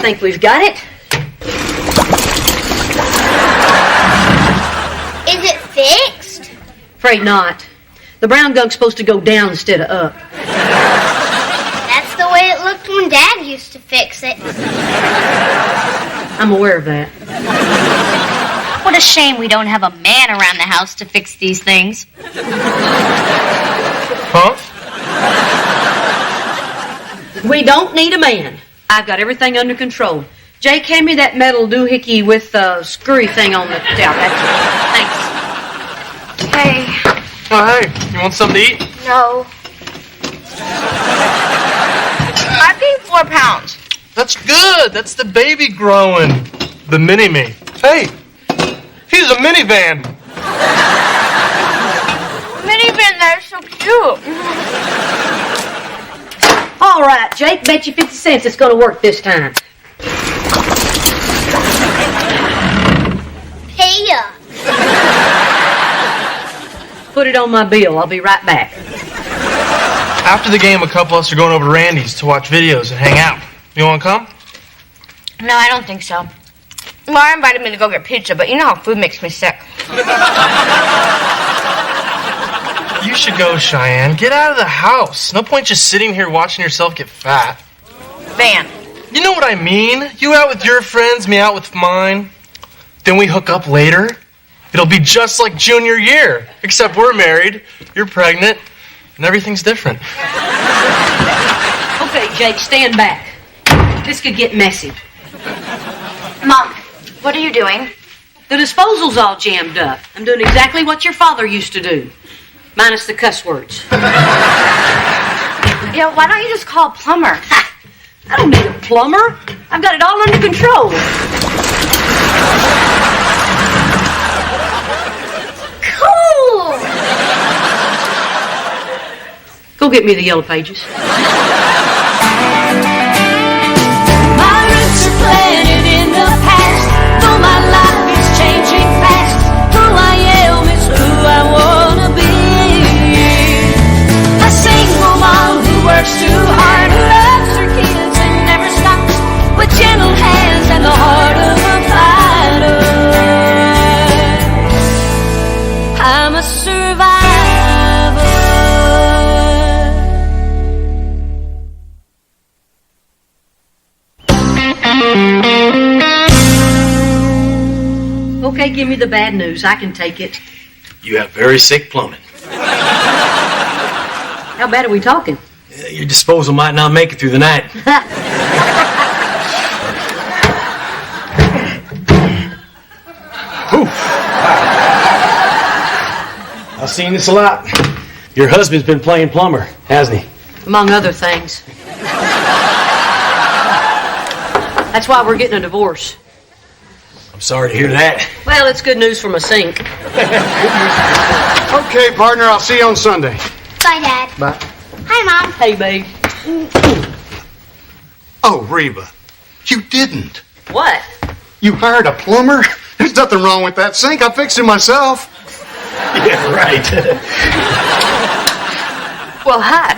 think we've got it. Is it fixed? Afraid not. The brown gunk's supposed to go down instead of up. That's the way it looked when Dad used to fix it. I'm aware of that. What a shame we don't have a man around the house to fix these things. Huh? We don't need a man. I've got everything under control. Jake, hand me that metal doohickey with the screwy thing on the top. Thanks. Hey. Oh, hey, you want something to eat? No. I paid £4. That's good. That's the baby growing. The mini-me. Hey, he's a minivan. Minivan, that's so cute. All right, Jake, bet you 50 cents it's going to work this time. Pay up. Put it on my bill. I'll be right back. After the game, a couple of us are going over to Randy's to watch videos and hang out. You want to come? No, I don't think so. Laura invited me to go get pizza, but you know how food makes me sick. You should go, Cheyenne. Get out of the house. No point just sitting here watching yourself get fat. Van. You know what I mean? You out with your friends, me out with mine. Then we hook up later. It'll be just like junior year, except we're married, you're pregnant, and everything's different. Okay, Jake, stand back. This could get messy. Mom, what are you doing? The disposal's all jammed up. I'm doing exactly what your father used to do, minus the cuss words. Yeah, why don't you just call a plumber? I don't need a plumber. I've got it all under control. Cool! Go get me the yellow pages. My roots are planted in the past, though my life is changing fast. Who I am is who I wanna be. A single mom who works too hard, who loves her kids and never stops, with gentle hands and the heart of a fighter. I'm a survivor. Okay, give me the bad news. I can take it. You have very sick plumbing. How bad are we talking? Your disposal might not make it through the night. I've seen this a lot. Your husband's been playing plumber, hasn't he? Among other things. That's why we're getting a divorce. I'm sorry to hear that. Well, it's good news from a sink. Okay, partner, I'll see you on Sunday. Bye, Dad. Bye. Hi, Mom. Hey, babe. Oh, Reba, you didn't. What? You hired a plumber? There's nothing wrong with that sink. I fixed it myself. Yeah, right. Well, hi.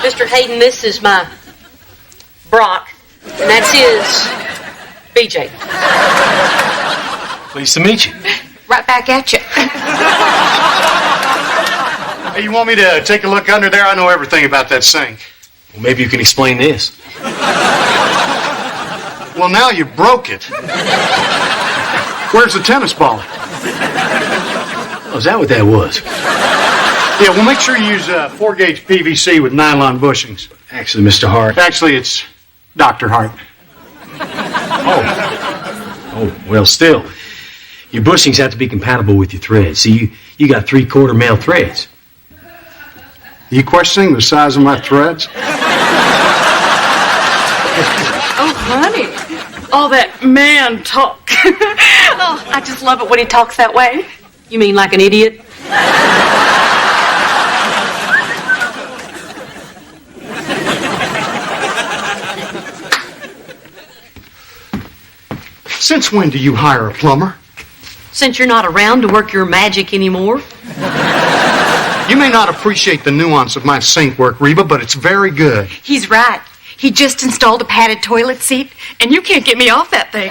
Mr. Hayden, this is my Brock, and that's his BJ. Pleased to meet you. Right back at you. Hey, you want me to take a look under there? I know everything about that sink. Well, maybe you can explain this. Well, now you broke it. Where's the tennis ball? Oh, is that what that was? Yeah, well, make sure you use 4-gauge PVC with nylon bushings. Actually, Mr. Hart. Actually, it's Dr. Hart. Oh, well, still. Your bushings have to be compatible with your threads. See, you got 3/4 male threads. Are you questioning the size of my threads? Oh, honey. All that man talk. Oh, I just love it when he talks that way. You mean like an idiot? Since when do you hire a plumber? Since you're not around to work your magic anymore. You may not appreciate the nuance of my sink work, Reba, but it's very good. He's right. He just installed a padded toilet seat, and you can't get me off that thing.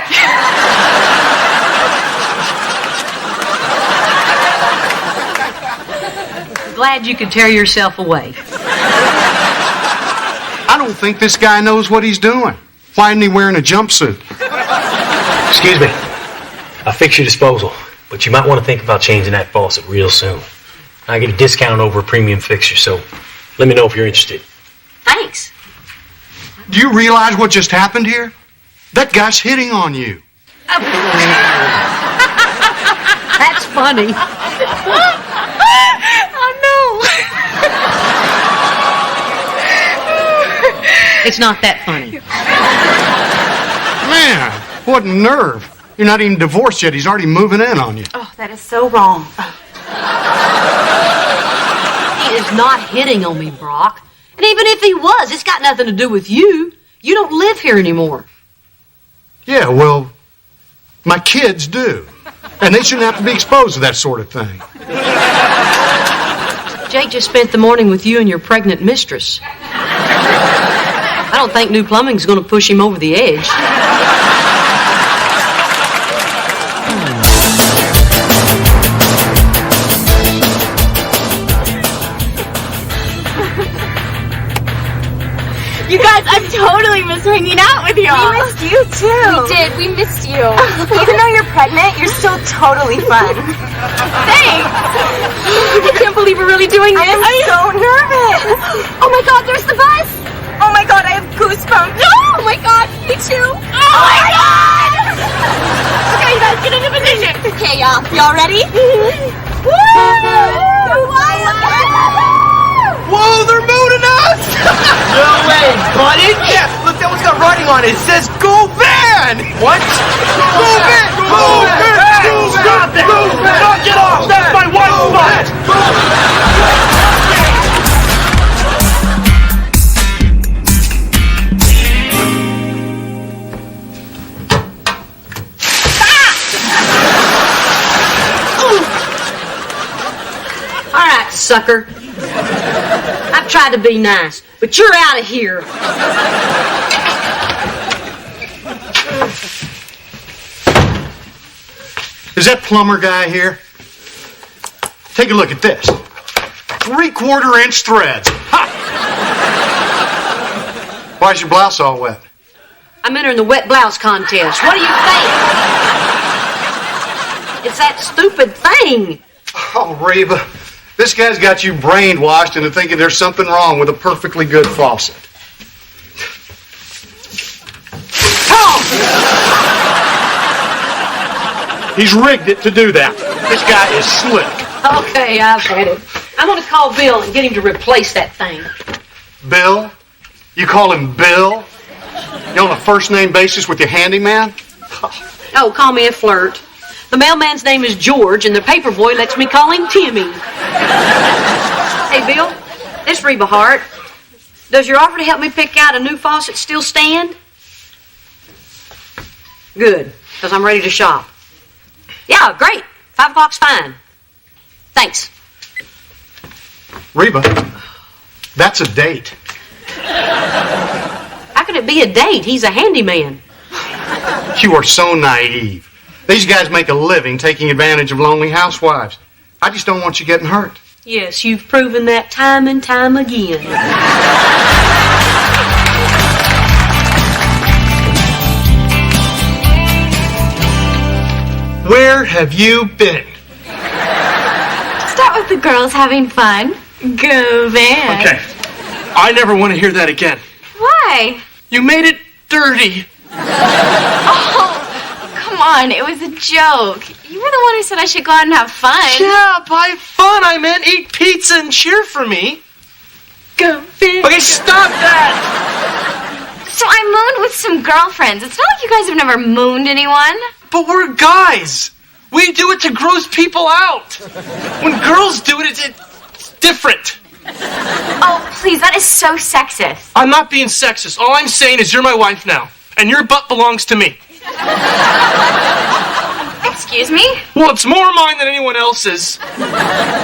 Glad you could tear yourself away. I don't think this guy knows what he's doing. Why isn't he wearing a jumpsuit? Excuse me. I fixed your disposal, but you might want to think about changing that faucet real soon. I get a discount over a premium fixture, so let me know if you're interested. Thanks. Do you realize what just happened here? That guy's hitting on you. That's funny. Oh, no. It's not that funny. Man, what nerve. You're not even divorced yet. He's already moving in on you. Oh, that is so wrong. He is not hitting on me, Brock. And even if he was, it's got nothing to do with you. You don't live here anymore. Yeah, well, my kids do. And they shouldn't have to be exposed to that sort of thing. Jake just spent the morning with you and your pregnant mistress. I don't think new plumbing's going to push him over the edge. You guys, I totally miss hanging out with y'all. We missed you too. We did. We missed you. Even though you're pregnant, you're still totally fun. Thanks. I can't believe we're really doing this. I'm so nervous. Oh my God, there's the bus. Oh my God, I have goosebumps. Oh my God, me too. Oh my God. Okay, you guys, get into position. Okay, y'all ready? Woo! Whoa, they're mooning us! No way, buddy! Yes, look, that one's got writing on it. It says Go Van! What? Go Van! Go Van! Stop it! Knock it off! That's my wife's butt! All right, sucker. I've tried to be nice, but you're out of here. Is that plumber guy here? Take a look at this. 3/4 inch threads. Ha! Why's your blouse all wet? I'm entering the wet blouse contest. What do you think? It's that stupid thing. Oh, Reba, this guy's got you brainwashed into thinking there's something wrong with a perfectly good faucet. Oh! He's rigged it to do that. This guy is slick. Okay, I've had it. I'm going to call Bill and get him to replace that thing. Bill? You call him Bill? You on a first-name basis with your handyman? Oh, call me a flirt. The mailman's name is George, and the paper boy lets me call him Timmy. Hey, Bill, it's Reba Hart. Does your offer to help me pick out a new faucet still stand? Good, because I'm ready to shop. Yeah, great. 5 o'clock's fine. Thanks. Reba, that's a date. How could it be a date? He's a handyman. You are so naive. These guys make a living taking advantage of lonely housewives. I just don't want you getting hurt. Yes, you've proven that time and time again. Where have you been? Start with the girls having fun. Go Van. Okay. I never want to hear that again. Why? You made it dirty. Oh, come on. It was a joke. You were the one who said I should go out and have fun. Yeah, by fun I meant eat pizza and cheer for me. Go Van. Okay, stop that! So I mooned with some girlfriends. It's not like you guys have never mooned anyone. But we're guys. We do it to gross people out. When girls do it, it's different. Oh, please, that is so sexist. I'm not being sexist. All I'm saying is you're my wife now, and your butt belongs to me. Excuse me? Well, it's more mine than anyone else's.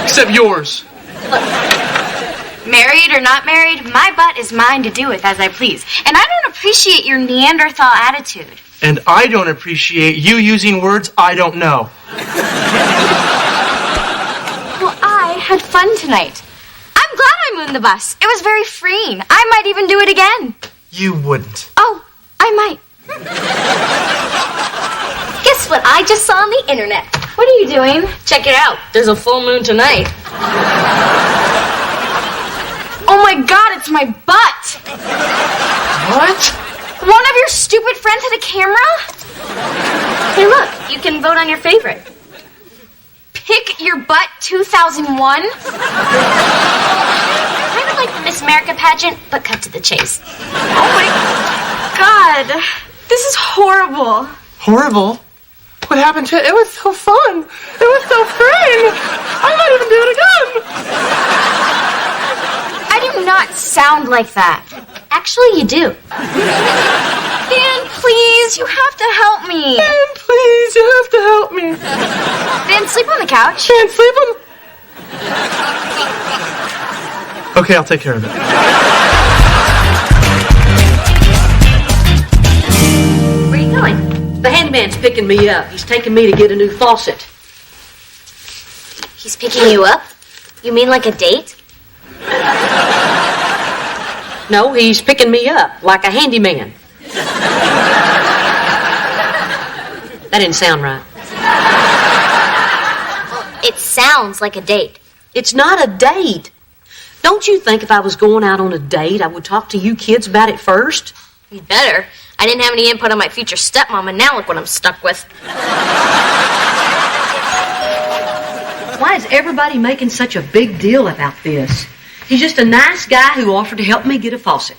Except yours. Married or not married, my butt is mine to do with as I please. And I don't appreciate your Neanderthal attitude. And I don't appreciate you using words I don't know. Well, I had fun tonight. I'm glad I mooned the bus. It was very freeing. I might even do it again. You wouldn't. Oh, I might. Guess what I just saw on the internet? What are you doing? Check it out. There's a full moon tonight. Oh my God, it's my butt. What? One of your stupid friends had a camera? Hey, look, you can vote on your favorite. Pick Your Butt 2001? Kind of like the Miss America pageant, but cut to the chase. Oh my God, this is horrible. Horrible? What happened to it? It was so fun. It was so freeing. I might even do it again. I do not sound like that. Actually, you do. Dan, please, you have to help me. Dan, please, you have to help me. Dan, sleep on the couch. Dan, sleep on... Okay, I'll take care of it. Where are you going? The handyman's picking me up. He's taking me to get a new faucet. He's picking you up? You mean like a date? No, he's picking me up like a handyman. That didn't sound right. Well, it sounds like a date. It's not a date. Don't you think if I was going out on a date, I would talk to you kids about it first? You'd better. I didn't have any input on my future stepmom, and now look what I'm stuck with. Why is everybody making such a big deal about this? He's just a nice guy who offered to help me get a faucet.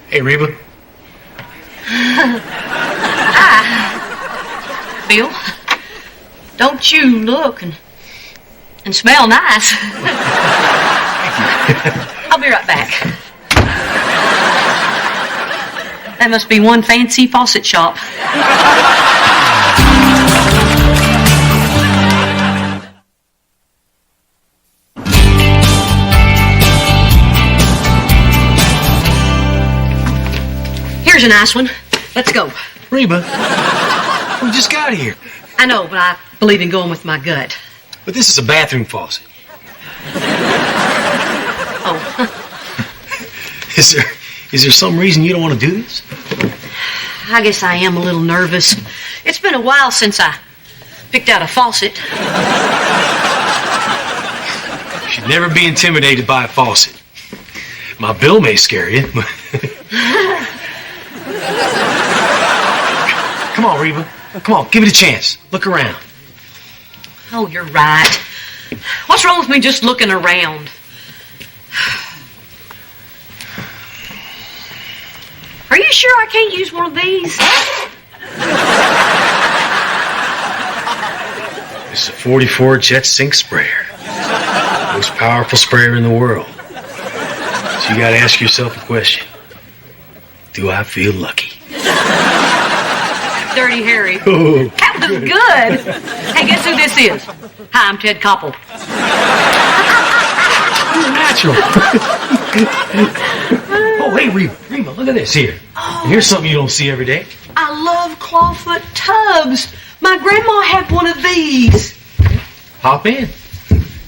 Hey, Reba. Hi. Bill, don't you look and smell nice. I'll be right back. That must be one fancy faucet shop. Here's a nice one. Let's go. Reba, we just got here. I know, but I believe in going with my gut. But this is a bathroom faucet. Oh. Is there some reason you don't want to do this? I guess I am a little nervous. It's been a while since I picked out a faucet. You should never be intimidated by a faucet. My bill may scare you. Come on, Reba. Come on, give it a chance. Look around. Oh, you're right. What's wrong with me just looking around? Are you sure I can't use one of these? This is a 44 jet sink sprayer. Most powerful sprayer in the world. So you gotta ask yourself a question. Do I feel lucky? Dirty Harry. Oh, That was good. Hey, guess who this is? Hi, I'm Ted Koppel. natural. Oh, hey, Reba, look at this here. Oh. Here's something you don't see every day. I love clawfoot tubs. My grandma had one of these. Hop in.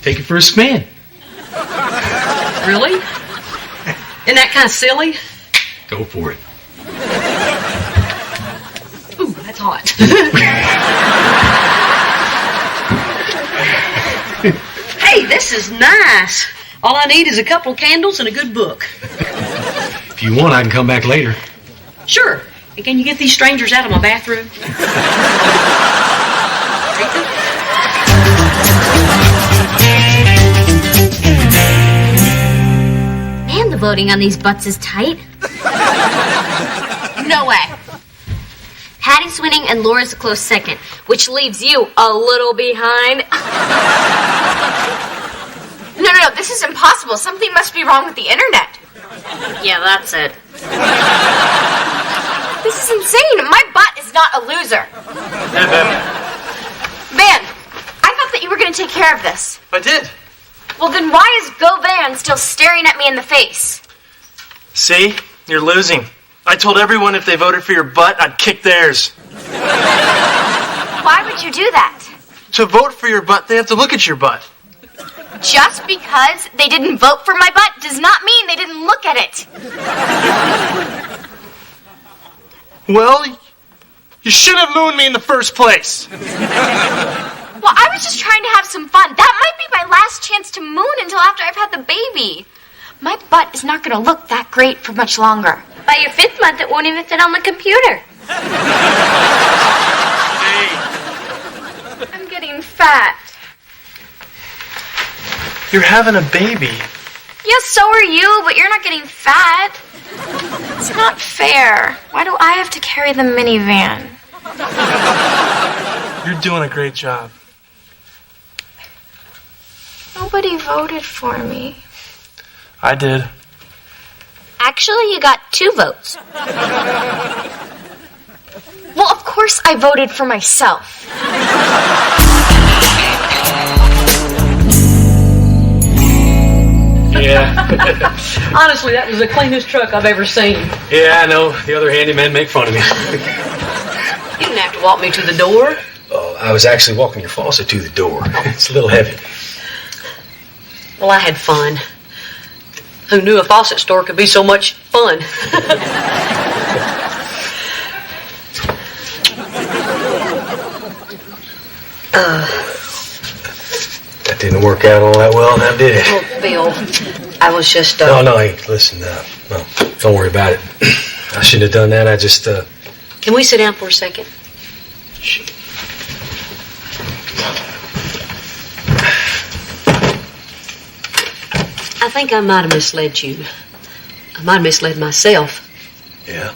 Take it for a spin. Really? Isn't that kind of silly? Go for it. Ooh, that's hot. Hey, this is nice. All I need is a couple candles and a good book. If you want, I can come back later. Sure. And can you get these strangers out of my bathroom? Man, the voting on these butts is tight. No way. Hattie's winning and Laura's a close second, which leaves you a little behind. No, this is impossible. Something must be wrong with the internet. Yeah, that's it. This is insane. My butt is not a loser. Van, I thought that you were going to take care of this. I did. Well, then why is Bill Van still staring at me in the face? See? You're losing. I told everyone if they voted for your butt, I'd kick theirs. Why would you do that? To vote for your butt, they have to look at your butt. Just because they didn't vote for my butt does not mean they didn't look at it. Well, you should have mooned me in the first place. Well, I was just trying to have some fun. That might be my last chance to moon until after I've had the baby. My butt is not going to look that great for much longer. By your 5th month, it won't even fit on the computer. Hey, I'm getting fat. you're having a baby. Yes, so are you, but you're not getting fat. It's not fair. Why do I have to carry the minivan? You're doing a great job. Nobody voted for me. I did. Actually, you got 2 votes. Well, of course I voted for myself. Yeah. Honestly, that was the cleanest truck I've ever seen. Yeah, I know. The other handymen make fun of me. You didn't have to walk me to the door. Oh, I was actually walking your faucet to the door. It's a little heavy. Well, I had fun. Who knew a faucet store could be so much fun? That didn't work out all that well, now did it? Oh, Bill, I was just... No, hey, listen, well, don't worry about it. I shouldn't have done that. I just, Can we sit down for a second? I think I might have misled you. I might have misled myself. Yeah?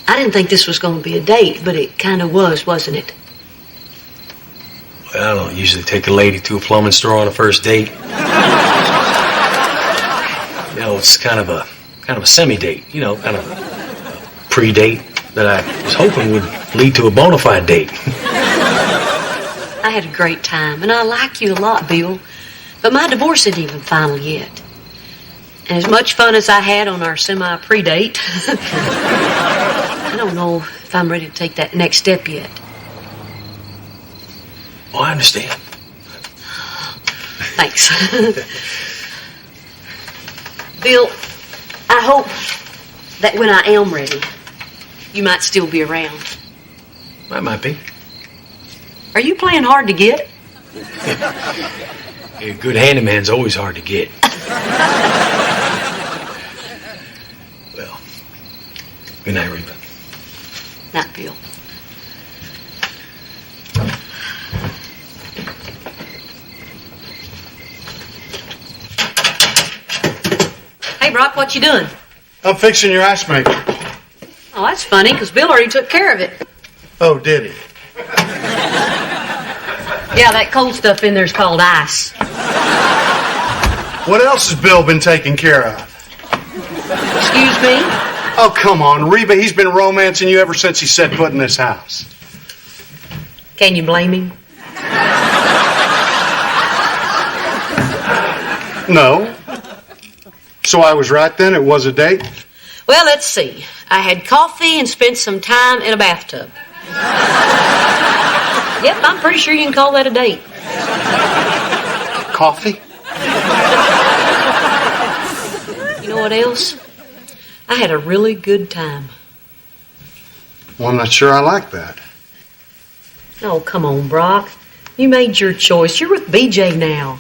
I didn't think this was going to be a date, but it kind of was, wasn't it? Well, I don't usually take a lady to a plumbing store on a first date. You know, it's kind of a semi-date, you know, kind of a pre-date that I was hoping would lead to a bona fide date. I had a great time, and I like you a lot, Bill. But my divorce isn't even final yet. And as much fun as I had on our semi-pre-date, I don't know if I'm ready to take that next step yet. Oh, I understand. Thanks. Bill, I hope that when I am ready, you might still be around. I might be. Are you playing hard to get? A good handyman's always hard to get. Well, good night, Reba. Not Bill. Hey, Brock, what you doing? I'm fixing your ice maker. Oh, that's funny, because Bill already took care of it. Oh, did he? Yeah, that cold stuff in there's called ice. What else has Bill been taking care of? Excuse me? Oh, come on, Reba. He's been romancing you ever since he set foot in this house. Can you blame him? No. So I was right then? It was a date? Well, let's see. I had coffee and spent some time in a bathtub. Yep, I'm pretty sure you can call that a date. Coffee? You know what else? I had a really good time. Well, I'm not sure I like that. Oh, come on, Brock. You made your choice. You're with BJ now.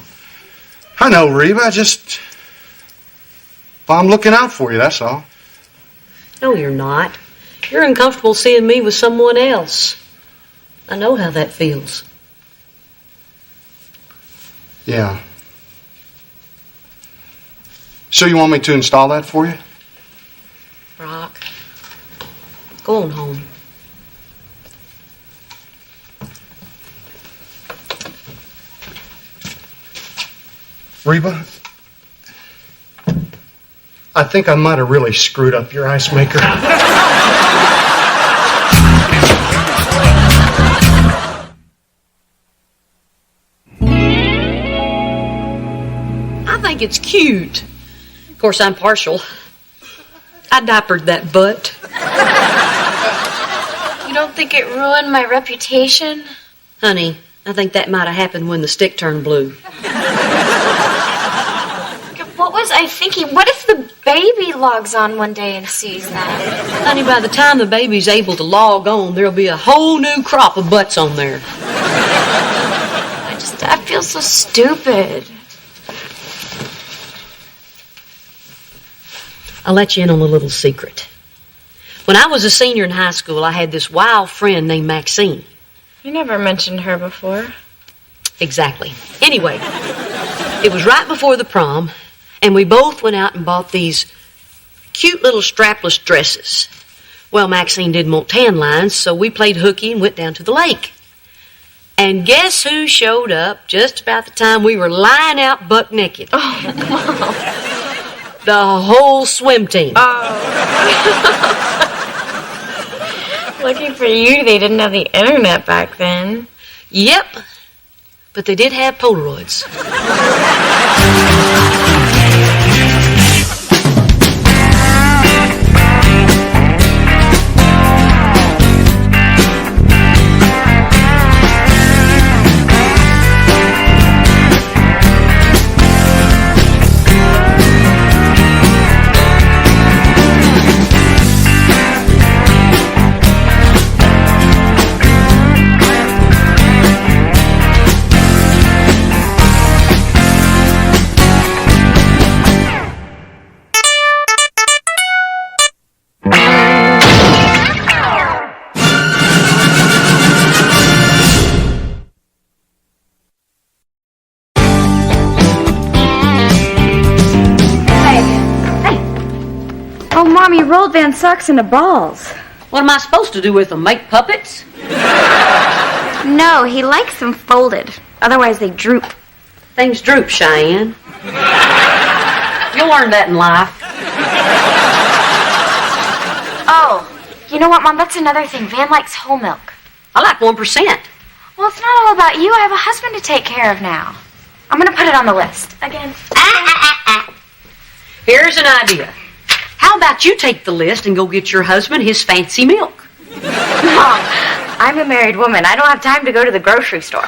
I know, Reba. Well, I'm looking out for you, that's all. No, you're not. You're uncomfortable seeing me with someone else. I know how that feels. Yeah. So you want me to install that for you? Brock, go on home. Reba, I think I might have really screwed up your ice maker. think it's cute. Of course, I'm partial. I diapered that butt. You don't think it ruined my reputation? Honey, I think that might have happened when the stick turned blue. What was I thinking? What if the baby logs on one day and sees that? Honey, by the time the baby's able to log on, there'll be a whole new crop of butts on there. I feel so stupid. I'll let you in on a little secret. When I was a senior in high school, I had this wild friend named Maxine. You never mentioned her before. Exactly. Anyway, it was right before the prom, and we both went out and bought these cute little strapless dresses. Well, Maxine didn't want tan lines, so we played hooky and went down to the lake. And guess who showed up just about the time we were lying out buck naked? Oh, Mom. The whole swim team. Lucky for you, they didn't have the internet back then. Yep. But they did have Polaroids. Mommy rolled Van socks into balls. What am I supposed to do with them? Make puppets? No, he likes them folded. Otherwise they droop. Things droop, Cheyenne. You'll learn that in life. Oh, you know what, Mom? That's another thing. Van likes whole milk. I like 1%. Well, it's not all about you. I have a husband to take care of now. I'm going to put it on the list. Again. Here's an idea. How about you take the list and go get your husband his fancy milk? Mom, I'm a married woman. I don't have time to go to the grocery store.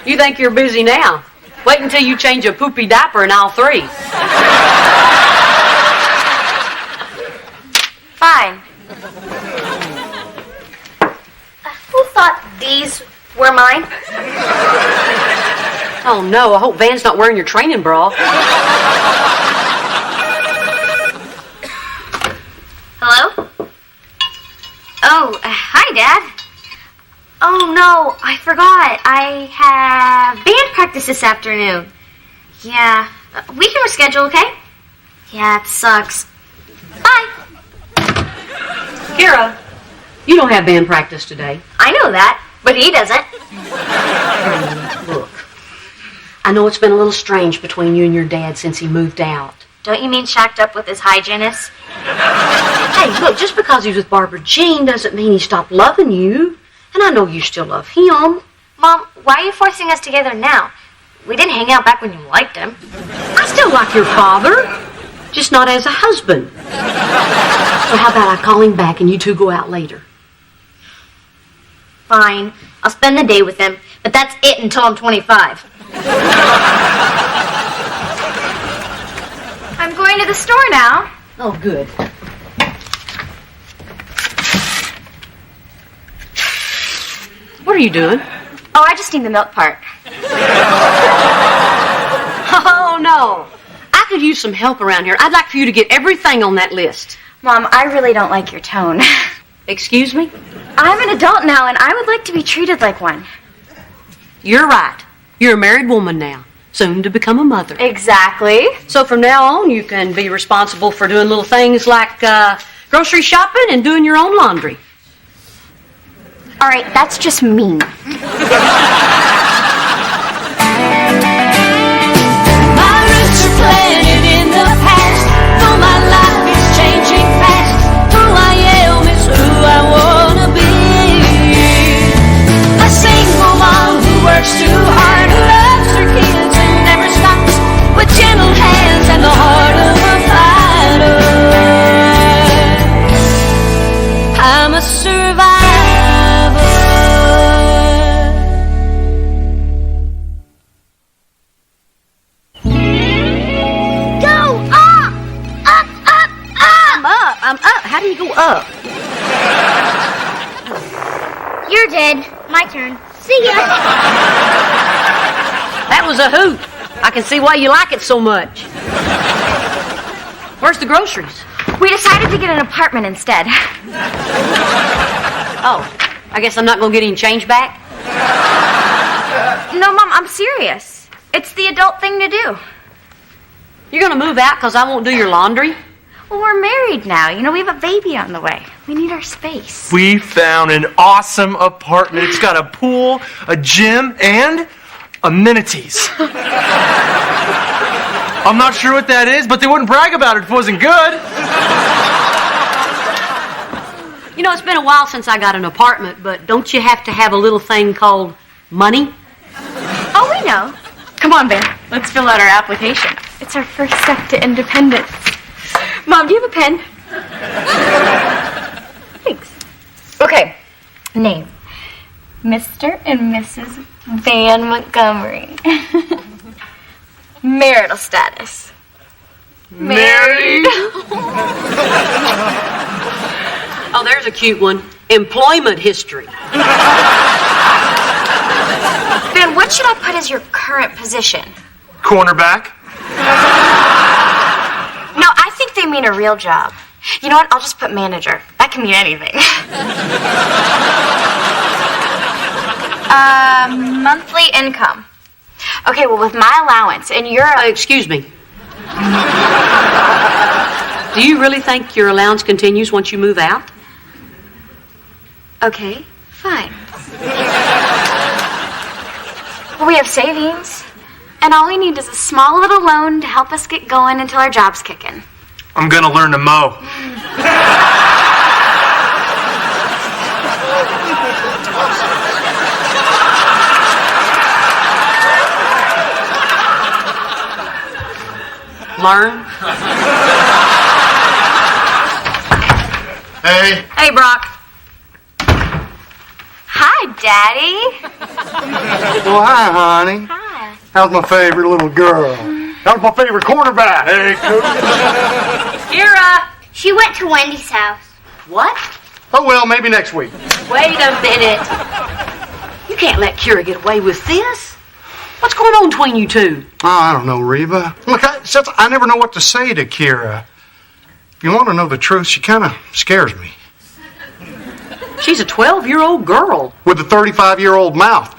You think you're busy now? Wait until you change a poopy diaper in aisle 3. Fine. Who thought these were mine? Oh, no. I hope Van's not wearing your training bra. Hello? Oh, hi, Dad. Oh, no, I forgot. I have band practice this afternoon. Yeah, we can reschedule, okay? Yeah, it sucks. Bye. Kira, you don't have band practice today. I know that, but he doesn't. Look, I know it's been a little strange between you and your dad since he moved out. Don't you mean shacked up with his hygienist? Hey, look, just because he's with Barbara Jean doesn't mean he stopped loving you. And I know you still love him. Mom, why are you forcing us together now? We didn't hang out back when you liked him. I still like your father, just not as a husband. So how about I call him back and you two go out later? Fine. I'll spend the day with him, but that's it until I'm 25. I'm going to the store now. Oh, good. What are you doing? Oh, I just need the milk part. Oh, no. I could use some help around here. I'd like for you to get everything on that list. Mom, I really don't like your tone. Excuse me? I'm an adult now, and I would like to be treated like one. You're right. You're a married woman now, soon to become a mother. Exactly. So from now on, you can be responsible for doing little things like grocery shopping and doing your own laundry. All right, that's just mean. My roots are planted in the past, though my life is changing fast. Who I am is who I wanna be. A single mom who works too hard, who loves I'm up. How do you go up? You're dead. My turn. See ya. That was a hoot. I can see why you like it so much. Where's the groceries? We decided to get an apartment instead. Oh, I guess I'm not going to get any change back? No, Mom, I'm serious. It's the adult thing to do. You're going to move out because I won't do your laundry? Well, we're married now. You know, we have a baby on the way. We need our space. We found an awesome apartment. It's got a pool, a gym, and amenities. I'm not sure what that is, but they wouldn't brag about it if it wasn't good. You know, it's been a while since I got an apartment, but don't you have to have a little thing called money? Oh, we know. Come on, Van. Let's fill out our application. It's our first step to independence. Mom, do you have a pen? Thanks. Okay. Name. Mr. and Mrs. Van Montgomery. Marital status. Married. Oh, there's a cute one. Employment history. Van, what should I put as your current position? Cornerback. No, I think they mean a real job. You know what? I'll just put manager. That can mean anything. Monthly income. Okay, well, with my allowance, and you're excuse me. Do you really think your allowance continues once you move out? Okay, fine. Well, we have savings, and all we need is a small little loan to help us get going until our job's kicking. I'm gonna learn to mow. Learn? Hey. Hey, Brock. Hi, Daddy. Well, hi, honey. Hi. How's my favorite little girl? How's my favorite cornerback? Hey, Coach. Kira. She went to Wendy's house. What? Oh, well, maybe next week. Wait a minute. You can't let Kira get away with this. What's going on between you two? Oh, I don't know, Reba. Look, I never know what to say to Kira. If you want to know the truth, she kind of scares me. She's a 12-year-old girl. With a 35-year-old mouth.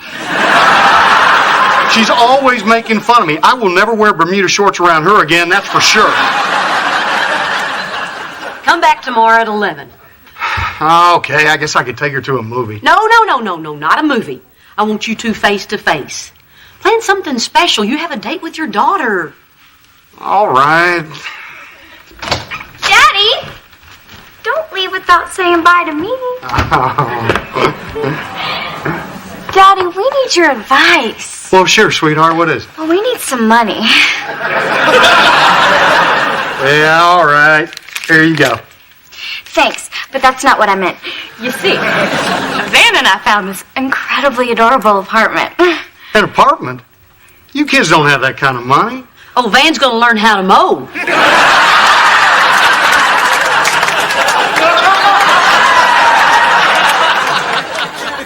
She's always making fun of me. I will never wear Bermuda shorts around her again, that's for sure. Come back tomorrow at 11. Okay, I guess I could take her to a movie. No, not a movie. I want you two face to face. Plan something special. You have a date with your daughter. All right. Daddy, don't leave without saying bye to me. Daddy, we need your advice. Well, sure, sweetheart. What is it? Well, we need some money. Yeah, all right. Here you go. Thanks, but that's not what I meant. You see, Van and I found this incredibly adorable apartment. An apartment? You kids don't have that kind of money. Oh, Van's going to learn how to mow.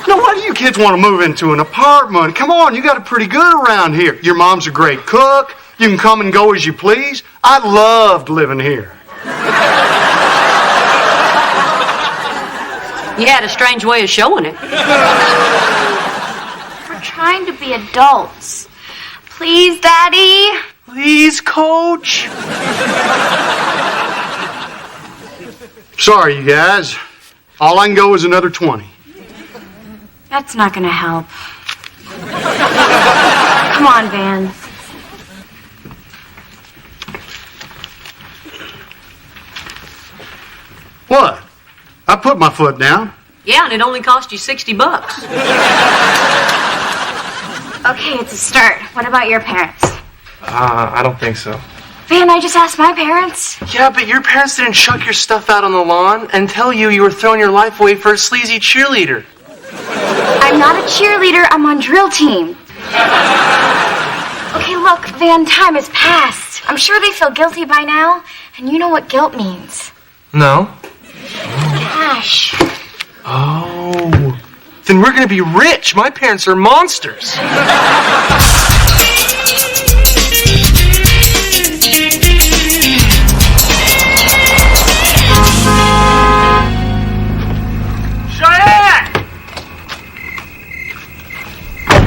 No, why do you kids want to move into an apartment? Come on, you got it pretty good around here. Your mom's a great cook. You can come and go as you please. I loved living here. You had a strange way of showing it. We're trying to be adults. Please, Daddy. Please, Coach. Sorry, you guys. All I can go is another 20. That's not going to help. Come on, Van. What? I put my foot down. Yeah, and it only cost you $60. Okay, it's a start. What about your parents? I don't think so. Van, I just asked my parents. Yeah, but your parents didn't chuck your stuff out on the lawn and tell you were throwing your life away for a sleazy cheerleader. I'm not a cheerleader. I'm on drill team. Okay, look, Van, time has passed. I'm sure they feel guilty by now, and you know what guilt means. No. Gosh. Oh. Then we're gonna be rich. My parents are monsters. Cheyenne!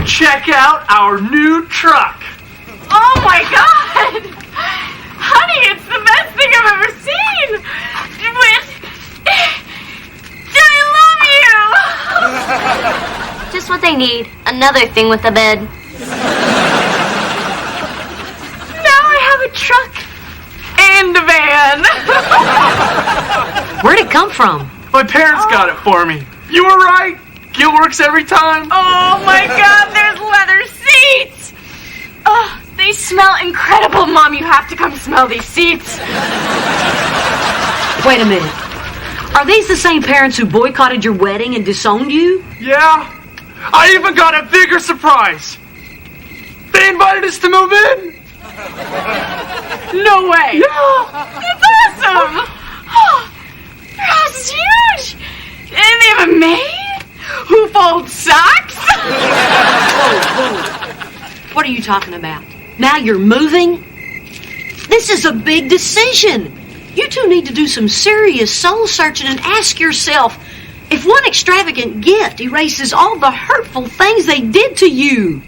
Check out our new truck. Oh my God! Honey, it's the best thing I've ever seen! Just what they need. Another thing with the bed. Now I have a truck and a van. Where'd it come from? My parents got it for me. You were right. Guilt works every time. Oh my God, there's leather seats! Oh, they smell incredible, Mom. You have to come smell these seats. Wait a minute. Are these the same parents who boycotted your wedding and disowned you? Yeah. I even got a bigger surprise. They invited us to move in. No way. Yeah. That's awesome. Oh, your house is huge. And they have a maid who folds socks. Whoa. What are you talking about? Now you're moving? This is a big decision. You two need to do some serious soul searching and ask yourself if one extravagant gift erases all the hurtful things they did to you.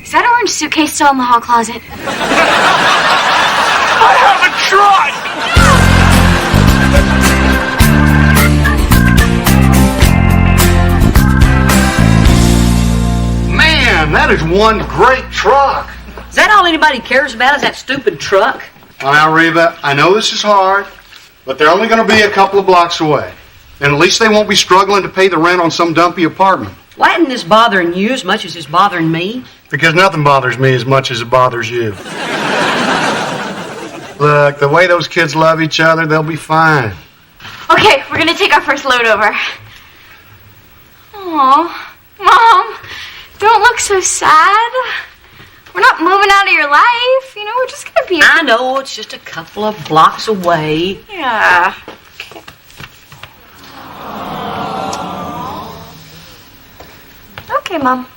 Is that orange suitcase still in the hall closet? I have a truck. Man, that is one great truck. Is that all anybody cares about is that stupid truck? Now, Reba, I know this is hard, but they're only going to be a couple of blocks away. And at least they won't be struggling to pay the rent on some dumpy apartment. Why isn't this bothering you as much as it's bothering me? Because nothing bothers me as much as it bothers you. Look, the way those kids love each other, they'll be fine. Okay, we're gonna take our first load over. Aw, Mom, don't look so sad. We're not moving out of your life. You know, we're just gonna be... I know, it's just a couple of blocks away. Yeah. Okay, Mom.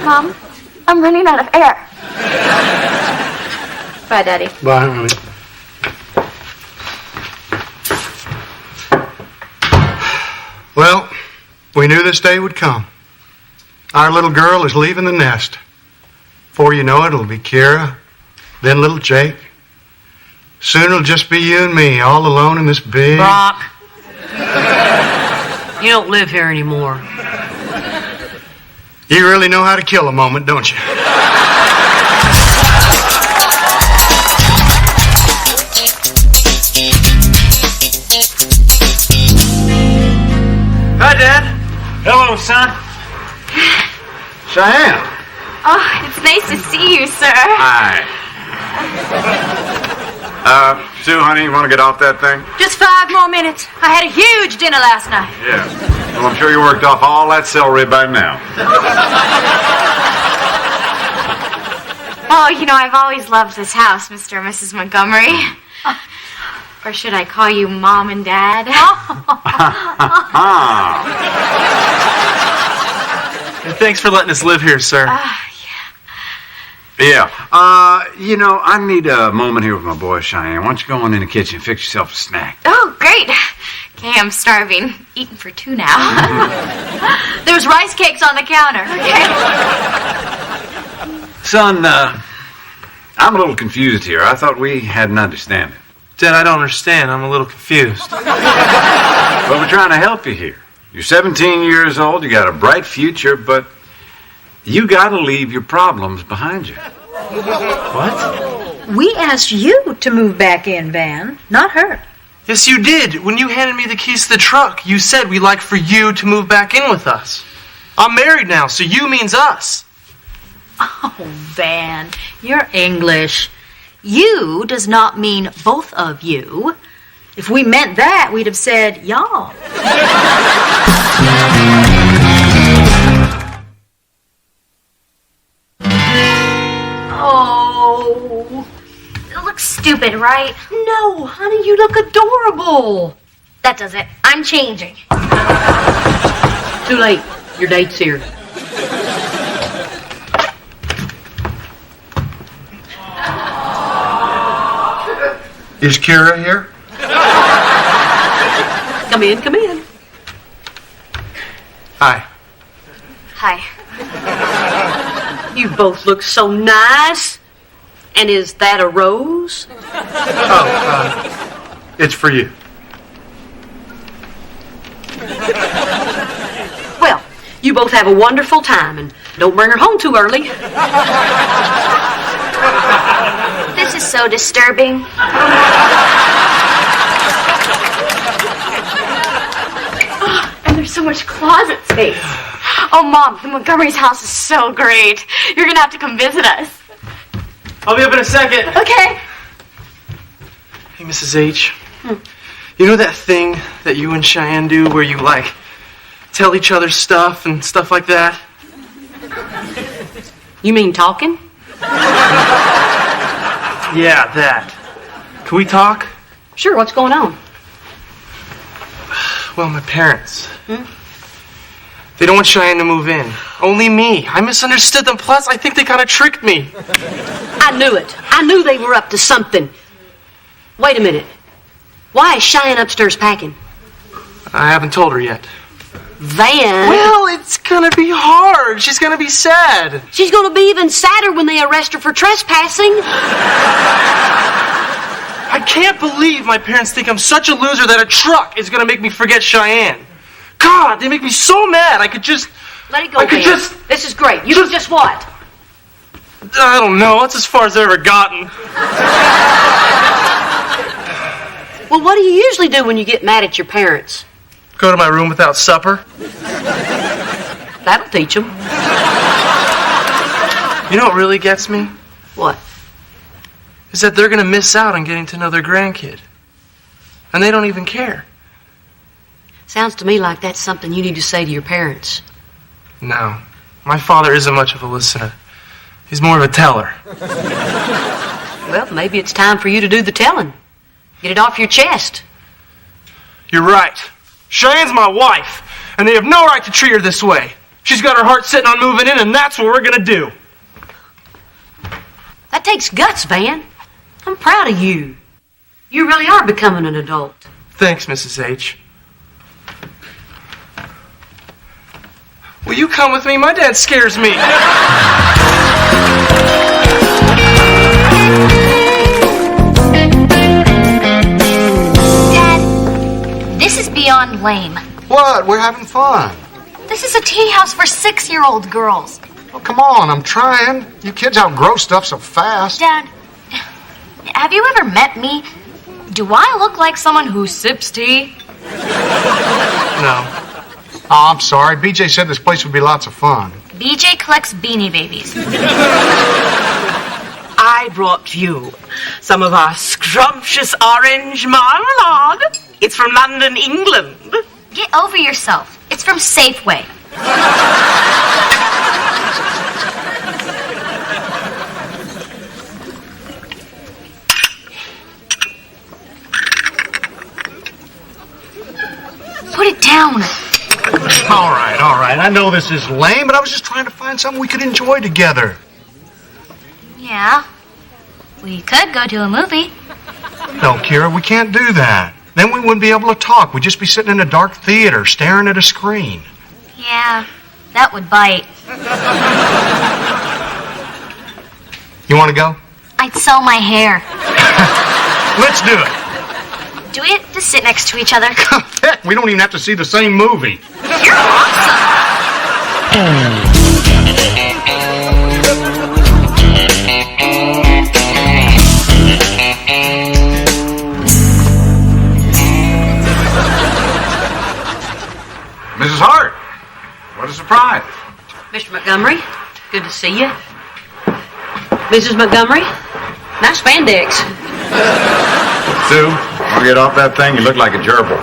Mom, I'm running out of air. Bye, Daddy. Bye, honey. Well, we knew this day would come. Our little girl is leaving the nest. Before you know it, it'll be Kira, then little Jake. Soon it'll just be you and me, all alone in this big... Brock, you don't live here anymore. You really know how to kill a moment, don't you? Hi, Dad. Hello, son. Cheyenne. Oh, it's nice to see you, sir. Hi. Sue, honey, you want to get off that thing? Just 5 more minutes. I had a huge dinner last night. Yeah. Well, I'm sure you worked off all that celery by now. Oh, you know, I've always loved this house, Mr. and Mrs. Montgomery. Or should I call you Mom and Dad? And thanks for letting us live here, sir. Yeah. You know, I need a moment here with my boy, Cheyenne. Why don't you go on in the kitchen and fix yourself a snack? Oh, great. Okay, I'm starving. Eating for 2 now. There's rice cakes on the counter. Okay. Son, I'm a little confused here. I thought we had an understanding. Dad, I don't understand. I'm a little confused. Well, we're trying to help you here. You're 17 years old, you got a bright future, but you gotta leave your problems behind you. What? We asked you to move back in, Van, not her. Yes, you did. When you handed me the keys to the truck, you said we'd like for you to move back in with us. I'm married now, so you means us. Oh, Van, you're English. You does not mean both of you. If we meant that, we'd have said y'all. Oh, look stupid, right? No, honey, you look adorable. That does it. I'm changing. Too late. Your date's here. Is Kira here? Come in, come in. Hi. Hi. You both look so nice. And is that a rose? Oh, it's for you. Well, you both have a wonderful time, and don't bring her home too early. This is so disturbing. And there's so much closet space. Oh, Mom, the Montgomery's house is so great. You're gonna have to come visit us. I'll be up in a second. Okay. Hey, Mrs. H. You know that thing that you and Cheyenne do where you, like, tell each other stuff and stuff like that? You mean talking? Yeah, that. Can we talk? Sure, what's going on? Well, my parents. They don't want Cheyenne to move in. Only me. I misunderstood them. Plus, I think they kind of tricked me. I knew it. I knew they were up to something. Wait a minute. Why is Cheyenne upstairs packing? I haven't told her yet. Van? Well, it's gonna be hard. She's gonna be sad. She's gonna be even sadder when they arrest her for trespassing. I can't believe my parents think I'm such a loser that a truck is gonna make me forget Cheyenne. God, they make me so mad. I could just... Let it go, Van. This is great. You can just what? I don't know. That's as far as I've ever gotten. Well, what do you usually do when you get mad at your parents? Go to my room without supper. That'll teach them. You know what really gets me? What? Is that they're going to miss out on getting to know their grandkid. And they don't even care. Sounds to me like that's something you need to say to your parents. No. My father isn't much of a listener. He's more of a teller. Well, maybe it's time for you to do the telling. Get it off your chest. You're right. Cheyenne's my wife, and they have no right to treat her this way. She's got her heart setting on moving in, and that's what we're going to do. That takes guts, Van. I'm proud of you. You really are becoming an adult. Thanks, Mrs. H. Will you come with me? My dad scares me. Dad, this is beyond lame. What? We're having fun. This is a tea house for 6-year-old girls. Oh, come on, I'm trying. You kids outgrow stuff so fast. Dad, have you ever met me? Do I look like someone who sips tea? No. Oh, I'm sorry. BJ said this place would be lots of fun. BJ collects Beanie Babies. I brought you some of our scrumptious orange marmalade. It's from London, England. Get over yourself. It's from Safeway. Put it down. All right. I know this is lame, but I was just trying to find something we could enjoy together. Yeah. We could go to a movie. No, Kira, we can't do that. Then we wouldn't be able to talk. We'd just be sitting in a dark theater, staring at a screen. Yeah, that would bite. You want to go? I'd sell my hair. Let's do it. Do we have to sit next to each other? Heck, we don't even have to see the same movie. You're awesome. Mrs. Hart, what a surprise. Mr. Montgomery, good to see you. Mrs. Montgomery, nice spandex. Sue, want to get off that thing? You look like a gerbil.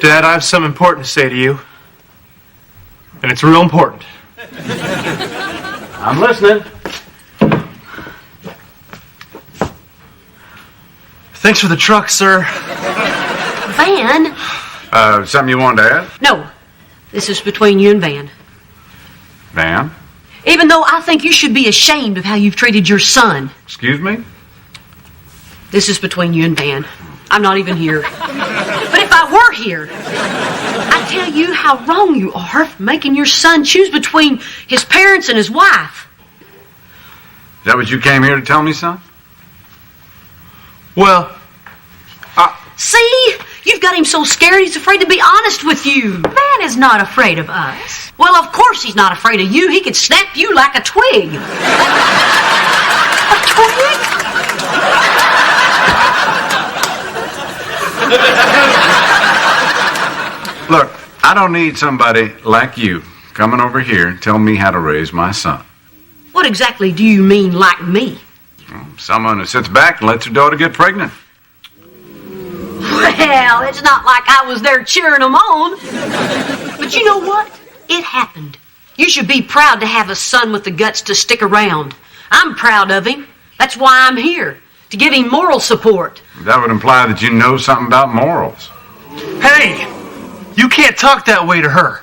Dad, I have something important to say to you. And it's real important. I'm listening. Thanks for the truck, sir. Van? Something you wanted to add? No. This is between you and Van. Van? Even though I think you should be ashamed of how you've treated your son. Excuse me? This is between you and Van. I'm not even here. But if I were here, I'd tell you how wrong you are for making your son choose between his parents and his wife. Is that what you came here to tell me, son? Well, See? You've got him so scared he's afraid to be honest with you. Van is not afraid of us. Well, of course he's not afraid of you. He could snap you like a twig. A twig? Look, I don't need somebody like you coming over here and telling me how to raise my son. What exactly do you mean, like me? Someone who sits back and lets her daughter get pregnant. Well, it's not like I was there cheering them on. But you know what? It happened. You should be proud to have a son with the guts to stick around. I'm proud of him. That's why I'm here, to give him moral support. That would imply that you know something about morals. hey! You can't talk that way to her.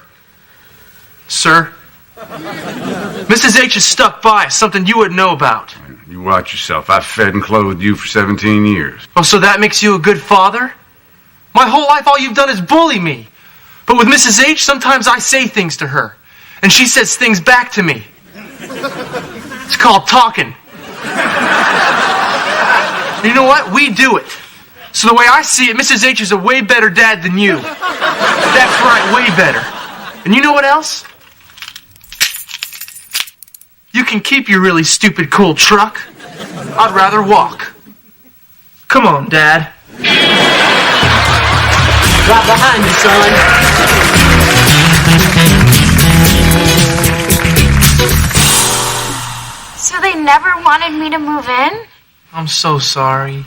Sir, Mrs. H is stuck by something you wouldn't know about. You watch yourself. I've fed and clothed you for 17 years. Oh, so that makes you a good father? My whole life all you've done is bully me. But with Mrs. H, sometimes I say things to her, and she says things back to me. It's called talking. And you know what? We do it. So the way I see it, Mrs. H is a way better dad than you. That's right, way better. And you know what else? You can keep your really stupid cool truck. I'd rather walk. Come on, Dad. Right behind you, son. So they never wanted me to move in? I'm so sorry.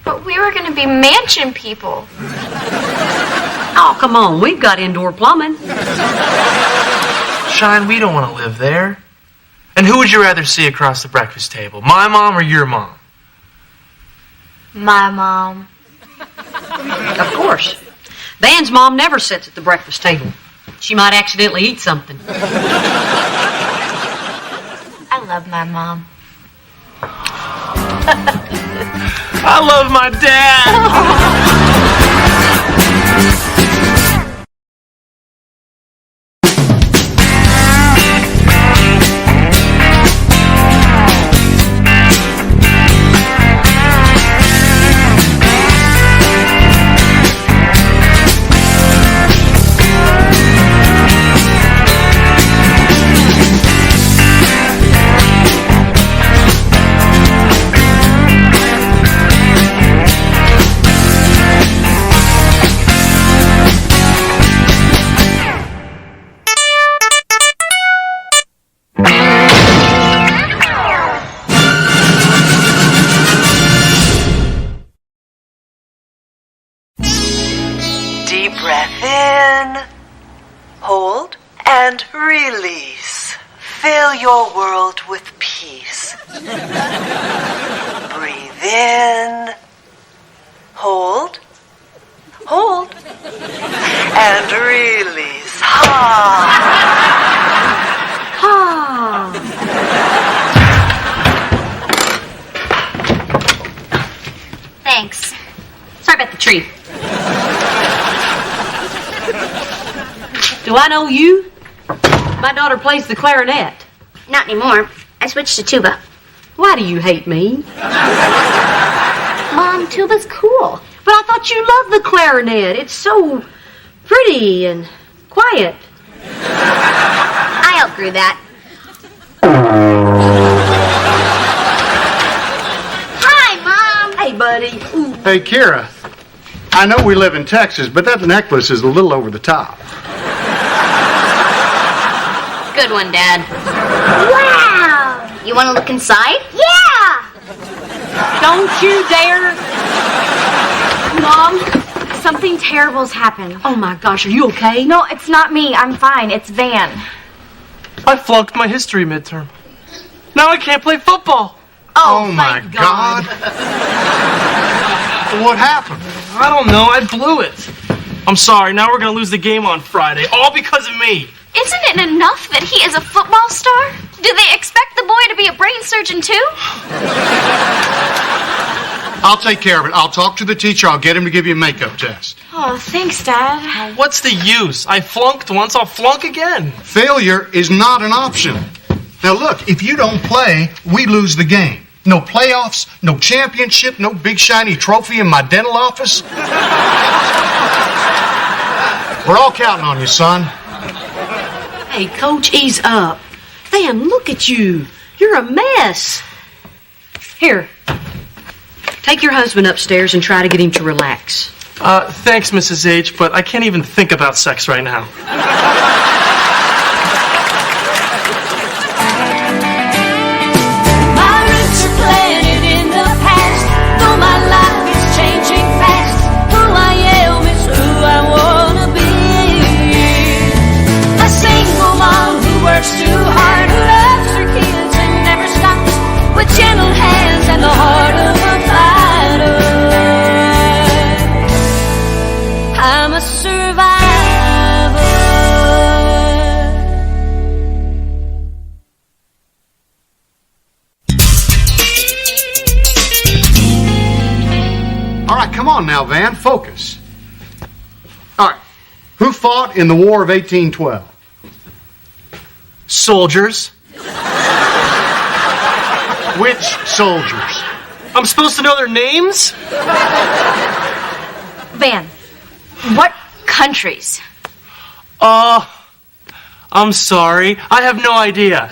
But we were going to be mansion people. Oh, come on. We've got indoor plumbing. Shine, we don't want to live there. And who would you rather see across the breakfast table? My mom or your mom? My mom. Of course. Van's mom never sits at the breakfast table. She might accidentally eat something. I love my mom. I love my dad. Deep breath in, hold, and release. Fill your world with peace. Breathe in, hold, hold, and release. Thanks. Sorry about the tree. Do I know you? My daughter plays the clarinet. Not anymore. I switched to tuba. Why do you hate me? Mom, tuba's cool. But I thought you loved the clarinet. It's so pretty and quiet. I outgrew that. Hi, Mom. Hey, buddy. Ooh. Hey, Kira, I know we live in Texas, but that necklace is a little over the top. Good one, Dad. Wow. You want to look inside? Yeah. Don't you dare. Mom, something terrible's happened. Oh, my gosh. Are you okay? No, it's not me. I'm fine. It's Van. I flunked my history midterm. Now I can't play football. Oh my God. What happened? I don't know. I blew it. I'm sorry. Now we're going to lose the game on Friday. All because of me. Isn't it enough that he is a football star? Do they expect the boy to be a brain surgeon too? I'll take care of it. I'll talk to the teacher. I'll get him to give you a makeup test. Oh, thanks, Dad. What's the use? I flunked once. I'll flunk again. Failure is not an option. Now look, if you don't play, we lose the game. No playoffs, no championship, no big shiny trophy in my dental office. We're all counting on you, son. Hey, Coach, ease up. Van, look at you. You're a mess. Here, take your husband upstairs and try to get him to relax. Thanks, Mrs. H, but I can't even think about sex right now. My roots are planted in the past, though my life is changing fast. Who I am is who I wanna be. A single mom who works too hard, who loves her kids and never stops, with gentle hands and the heart of a fighter. I'm a survivor. All right, come on now, Van. Focus. All right. Who fought in the War of 1812? Soldiers. Which soldiers? I'm supposed to know their names? Van, what countries? I'm sorry. I have no idea.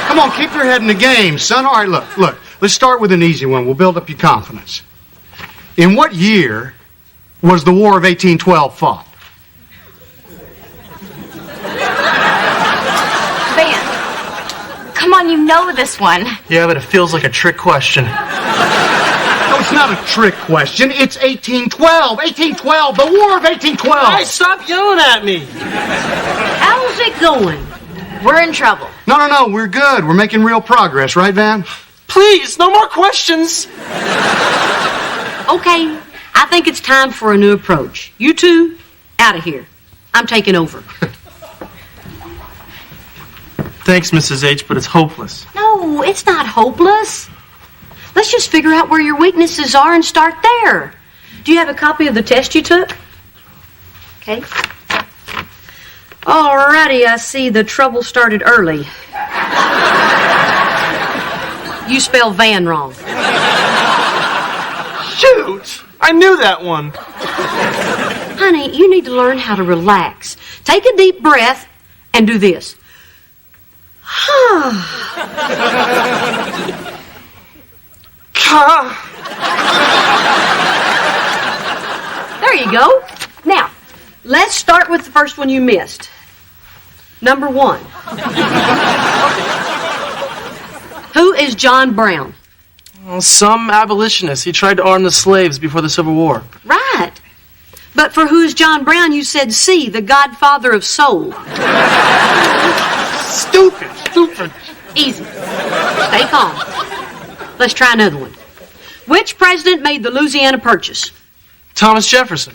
Come on, keep your head in the game, son. All right, look. Let's start with an easy one. We'll build up your confidence. In what year was the War of 1812 fought? Van, come on, you know this one. Yeah, but it feels like a trick question. No, it's not a trick question. It's 1812. 1812. The War of 1812. Hey, stop yelling at me. How's it going? We're in trouble. No. We're good. We're making real progress, right, Van? Please, no more questions. Okay, I think it's time for a new approach. You two, out of here. I'm taking over. Thanks, Mrs. H, but it's hopeless. No, it's not hopeless. Let's just figure out where your weaknesses are and start there. Do you have a copy of the test you took? Okay. Alrighty, I see the trouble started early. You spell Van wrong. Shoot! I knew that one. Honey, you need to learn how to relax. Take a deep breath and do this. There you go. Now, let's start with the first one you missed. Number 1. Who is John Brown? Well, some abolitionist. He tried to arm the slaves before the Civil War. Right. But for who's John Brown, you said C, the godfather of soul. Stupid. Easy. Stay calm. Let's try another one. Which president made the Louisiana Purchase? Thomas Jefferson.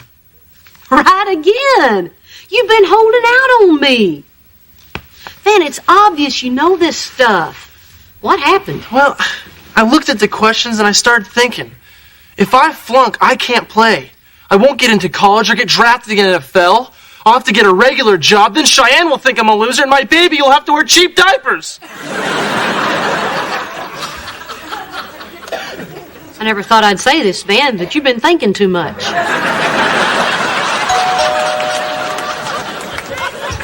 Right again. You've been holding out on me. Van, it's obvious you know this stuff. What happened? Well, I looked at the questions and I started thinking. If I flunk, I can't play. I won't get into college or get drafted in the NFL. I'll have to get a regular job. Then Cheyenne will think I'm a loser and my baby will have to wear cheap diapers. I never thought I'd say this, Van, but you've been thinking too much.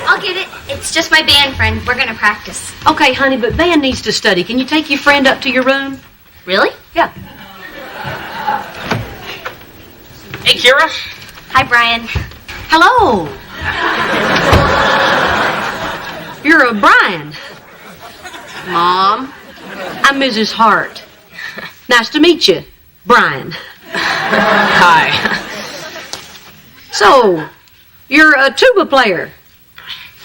I'll get it. It's just my band friend. We're going to practice. Okay, honey, but Van needs to study. Can you take your friend up to your room? Really? Yeah. Hey, Kira. Hi, Brian. Hello. You're a Brian. Mom, I'm Mrs. Hart. Nice to meet you, Brian. Hi. So, you're a tuba player.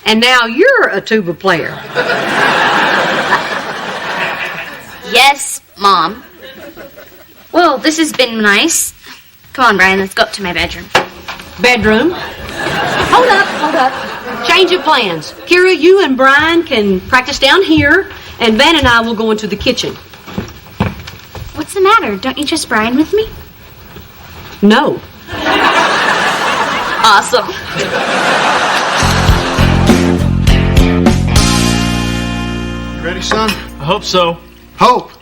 And now you're a tuba player. Yes, Mom. Well, this has been nice. Come on, Brian, let's go up to my bedroom. Bedroom? Hold up. Change of plans. Kira, you and Brian can practice down here, and Van and I will go into the kitchen. What's the matter? Don't you trust Brian with me? No. Awesome. Ready, son? I hope so. Hope.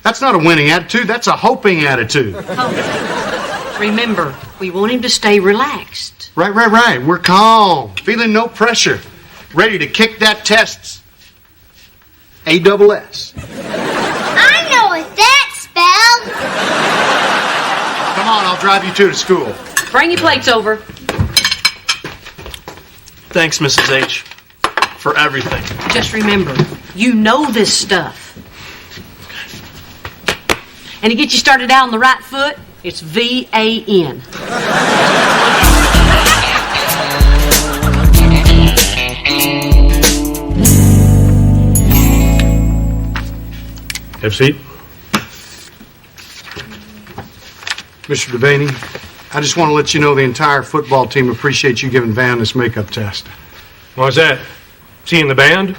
That's not a winning attitude. That's a hoping attitude. Remember, we want him to stay relaxed. Right. We're calm. Feeling no pressure. Ready to kick that test. ASS. I know what that spells. Come on, I'll drive you to the school. Bring your plates over. Thanks, Mrs. H, for everything. Just remember, you know this stuff. And to get you started out on the right foot, it's VAN. Have a seat. Mr. Devaney, I just want to let you know the entire football team appreciates you giving Van this makeup test. Why's that? Is he in the band?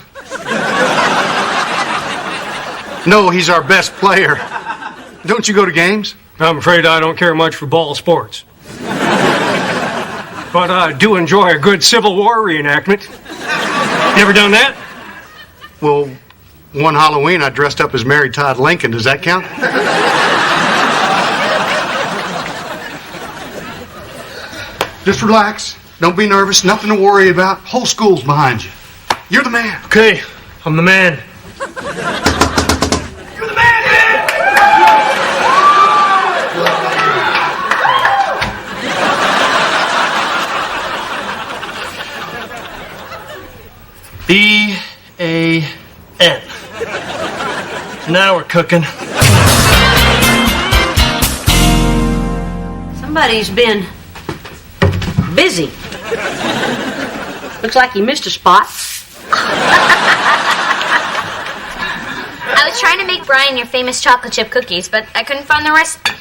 No, he's our best player. Don't you go to games? I'm afraid I don't care much for ball sports. But I do enjoy a good Civil War reenactment. You ever done that? Well, one Halloween I dressed up as Mary Todd Lincoln. Does that count? Just relax. Don't be nervous. Nothing to worry about. Whole school's behind you. You're the man. Okay, I'm the man. B-A-N. Now we're cooking. Somebody's been busy. Looks like you missed a spot. I was trying to make Brian your famous chocolate chip cookies, but I couldn't find the recipe.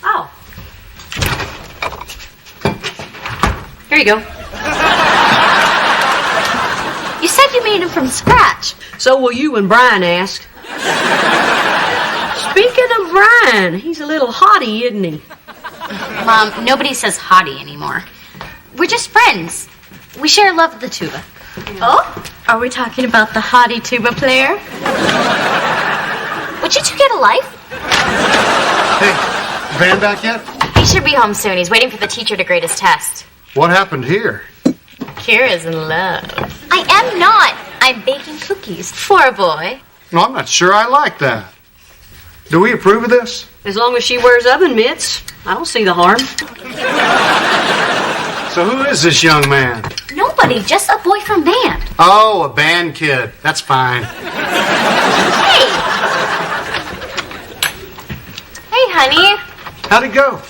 Oh. Here you go. You said you made them from scratch. So will you when Brian asks. Speaking of Brian, he's a little haughty, isn't he? Mom, nobody says hottie anymore. We're just friends. We share love of the tuba. Oh? Are we talking about the hottie tuba player? Would you two get a life? Hey, Van back yet? He should be home soon. He's waiting for the teacher to grade his test. What happened here? Kira's in love. I am not. I'm baking cookies for a boy. No, I'm not sure I like that. Do we approve of this? As long as she wears oven mitts, I don't see the harm. So who is this young man? Nobody, just a boy from band. Oh, a band kid. That's fine. Hey! Hey, honey. How'd it go?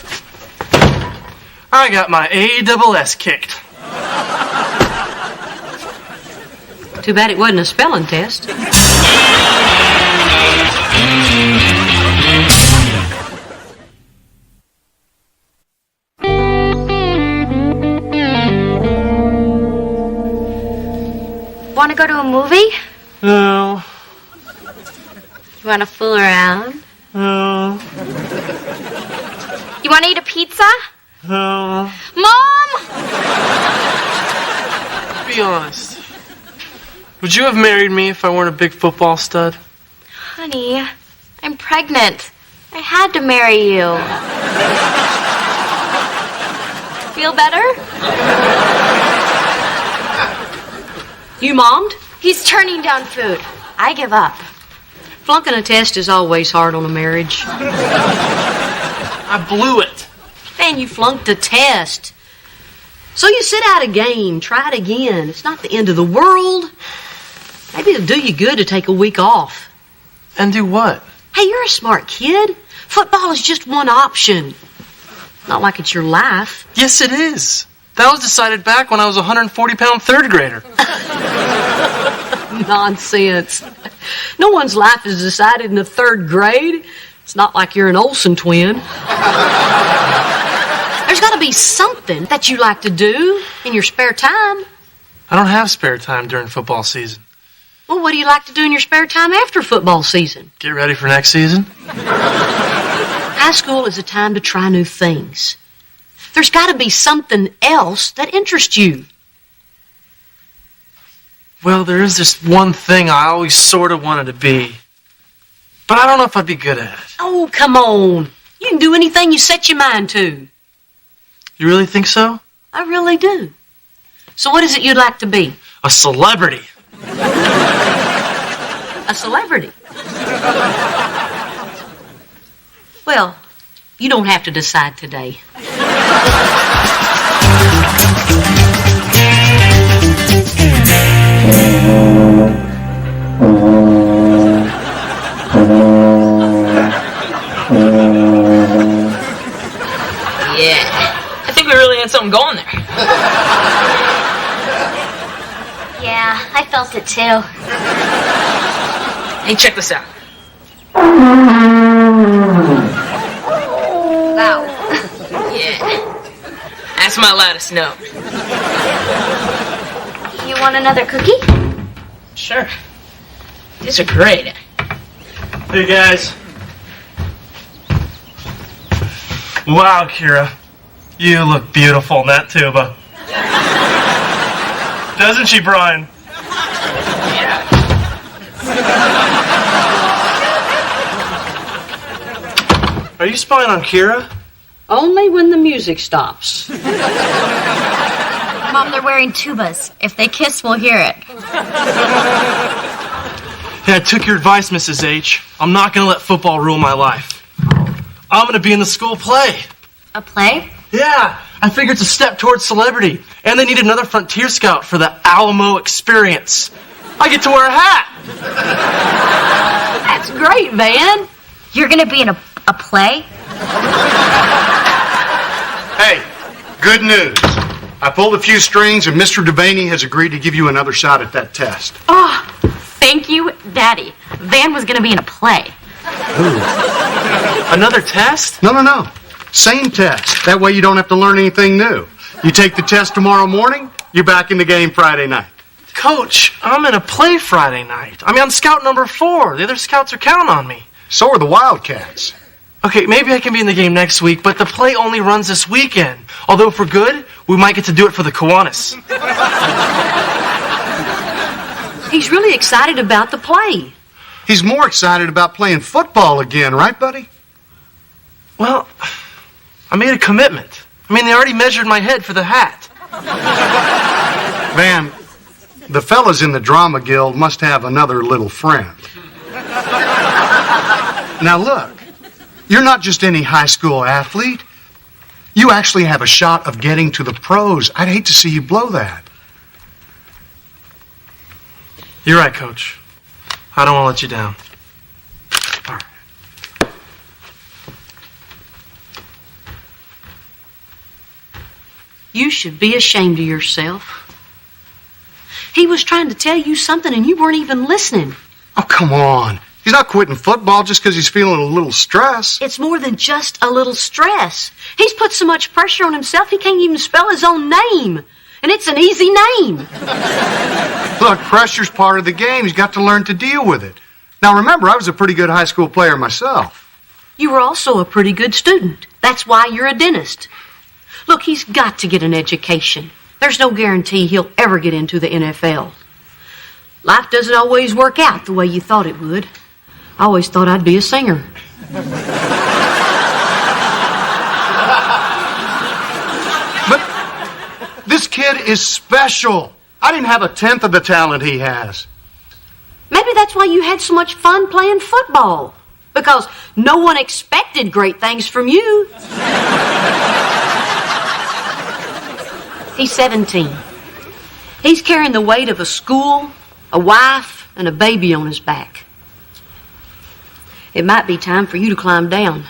I got my ASS kicked. Too bad it wasn't a spelling test. Want to go to a movie? No. You want to fool around? No. You want to eat a pizza? No. Mom! Be honest. Would you have married me if I weren't a big football stud? Honey, I'm pregnant. I had to marry you. Feel better? You mommed? He's turning down food. I give up. Flunking a test is always hard on a marriage. I blew it. Man, you flunked a test. So you sit out a game, try it again. It's not the end of the world. Maybe it'll do you good to take a week off. And do what? Hey, you're a smart kid. Football is just one option. Not like it's your life. Yes, it is. That was decided back when I was a 140-pound third grader. Nonsense. No one's life is decided in the third grade. It's not like you're an Olsen twin. There's got to be something that you like to do in your spare time. I don't have spare time during football season. Well, what do you like to do in your spare time after football season? Get ready for next season. High school is a time to try new things. There's got to be something else that interests you. Well, there is this one thing I always sort of wanted to be. But I don't know if I'd be good at it. Oh, come on. You can do anything you set your mind to. You really think so? I really do. So what is it you'd like to be? A celebrity. A celebrity? Well, you don't have to decide today. Yeah, I think we really had something going there. Yeah, I felt it too. Hey, check this out. Wow. Yeah, that's my loudest note. You want another cookie? Sure. These are great. Hey, guys. Wow, Kira. You look beautiful in that tuba. Doesn't she, Brian? Yeah. Are you spying on Kira? Only when the music stops. Mom, they're wearing tubas. If they kiss, we'll hear it. Hey, I took your advice, Mrs. H. I'm not going to let football rule my life. I'm going to be in the school play. A play? Yeah, I figure it's a step towards celebrity. And they need another Frontier Scout for the Alamo experience. I get to wear a hat. That's great, Van. You're going to be in a play? Hey, good news. I pulled a few strings and Mr. Devaney has agreed to give you another shot at that test. Oh, thank you, Daddy. Van was going to be in a play. Ooh. Another test? No. Same test. That way you don't have to learn anything new. You take the test tomorrow morning, you're back in the game Friday night. Coach, I'm in a play Friday night. I mean, I'm scout number 4. The other scouts are counting on me. So are the Wildcats. Okay, maybe I can be in the game next week, but the play only runs this weekend. Although if we're good, we might get to do it for the Kiwanis. He's really excited about the play. He's more excited about playing football again, right, buddy? Well, I made a commitment. I mean, they already measured my head for the hat. Van, the fellas in the drama guild must have another little friend. Now look, you're not just any high school athlete. You actually have a shot of getting to the pros. I'd hate to see you blow that. You're right, Coach. I don't want to let you down. All right. You should be ashamed of yourself. He was trying to tell you something and you weren't even listening. Oh, come on. He's not quitting football just because he's feeling a little stress. It's more than just a little stress. He's put so much pressure on himself he can't even spell his own name. And it's an easy name. Look, pressure's part of the game. He's got to learn to deal with it. Now, remember, I was a pretty good high school player myself. You were also a pretty good student. That's why you're a dentist. Look, he's got to get an education. There's no guarantee he'll ever get into the NFL. Life doesn't always work out the way you thought it would. I always thought I'd be a singer. But this kid is special. I didn't have a tenth of the talent he has. Maybe that's why you had so much fun playing football. Because no one expected great things from you. He's 17. He's carrying the weight of a school, a wife, and a baby on his back. It might be time for you to climb down.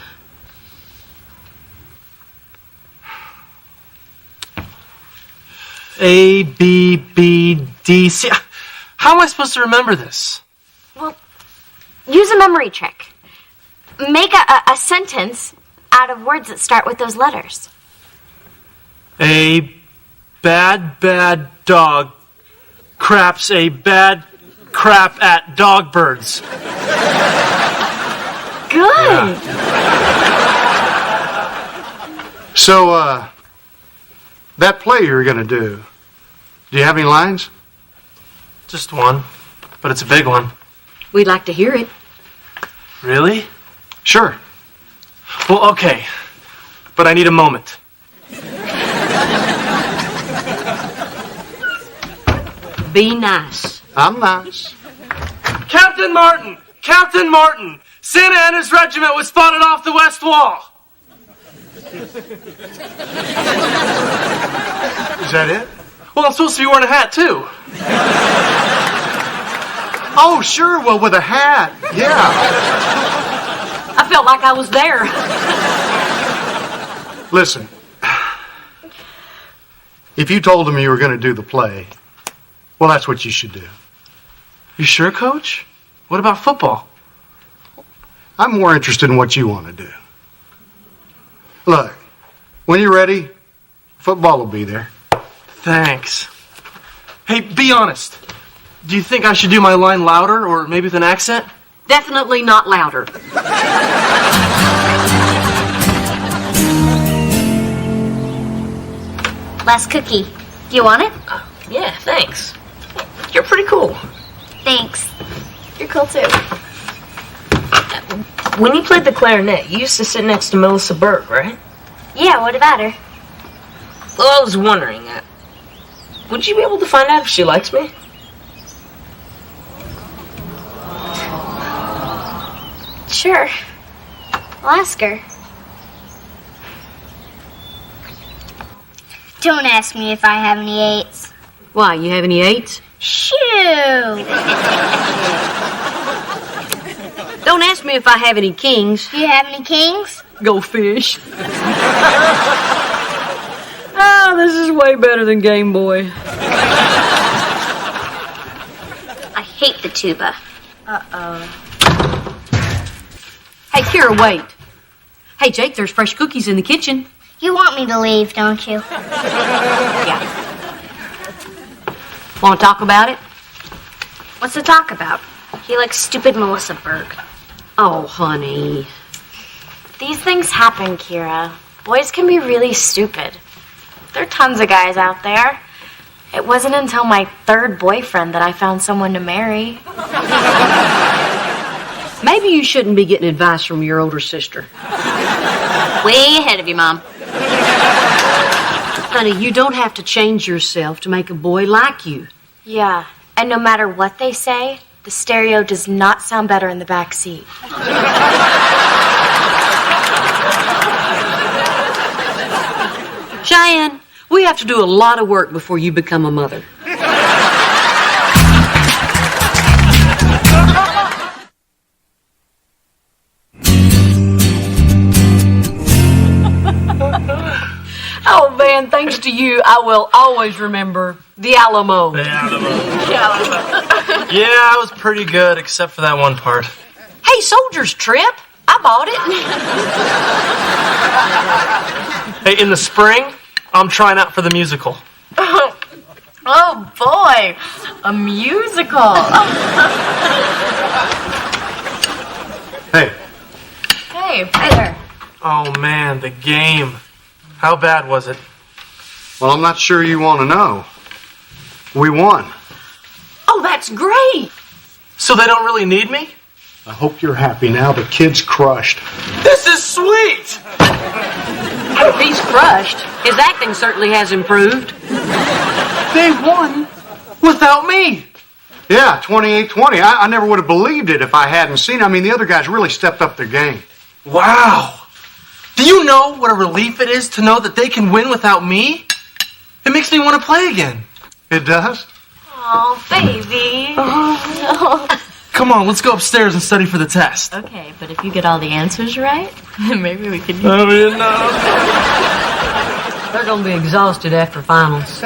A, B, B, D, C. How am I supposed to remember this? Well, use a memory trick. Make a sentence out of words that start with those letters. A bad dog craps a bad crap at dog birds. Good. So, that play you were going to do you have any lines? Just one, but it's a big one. We'd like to hear it. Really? Sure. Well, okay, but I need a moment. Be nice. I'm nice. Captain Martin! Captain Martin! Santa and his regiment was spotted off the west wall. Is that it? Well, I'm supposed to be wearing a hat, too. Oh, sure. Well, with a hat. Yeah. I felt like I was there. Listen. If you told them you were going to do the play, well, that's what you should do. You sure, Coach? What about football? I'm more interested in what you want to do. Look, when you're ready, football will be there. Thanks. Hey, be honest. Do you think I should do my line louder or maybe with an accent? Definitely not louder. Last cookie. Do you want it? Yeah, thanks. You're pretty cool. Thanks. You're cool too. When you played the clarinet, you used to sit next to Melissa Berg, right? Yeah, what about her? Well, I was wondering, would you be able to find out if she likes me? Sure. I'll ask her. Don't ask me if I have any 8s. Why, you have any 8s? Shoo! Don't ask me if I have any kings. Do you have any kings? Go fish. Oh, this is way better than Game Boy. I hate the tuba. Uh-oh. Hey, Kira, wait. Hey, Jake, there's fresh cookies in the kitchen. You want me to leave, don't you? Yeah. Want to talk about it? What's to talk about? He likes stupid Melissa Berg. Oh, honey. These things happen, Kira. Boys can be really stupid. There are tons of guys out there. It wasn't until my 3rd boyfriend that I found someone to marry. Maybe you shouldn't be getting advice from your older sister. Way ahead of you, Mom. Honey, you don't have to change yourself to make a boy like you. Yeah, and no matter what they say, the stereo does not sound better in the back seat. Cheyenne, we have to do a lot of work before you become a mother. Oh, man, thanks to you, I will always remember the Alamo. The Alamo. Yeah, I was pretty good, except for that one part. Hey, Soldier's Trip. I bought it. Hey, in the spring, I'm trying out for the musical. Oh, boy. A musical. Hey. Hey there. Oh, man, the game. How bad was it? Well, I'm not sure you want to know. We won. Oh, that's great. So they don't really need me? I hope you're happy now. The kid's crushed. This is sweet! If he's crushed, his acting certainly has improved. They won without me. Yeah, 28-20. I never would have believed it if I hadn't seen it. I mean, the other guys really stepped up their game. Wow. Do you know what a relief it is to know that they can win without me? It makes me want to play again. It does? Oh, baby. Come on, let's go upstairs and study for the test. Okay, but if you get all the answers right, maybe we can... I mean, no. They're going to be exhausted after finals.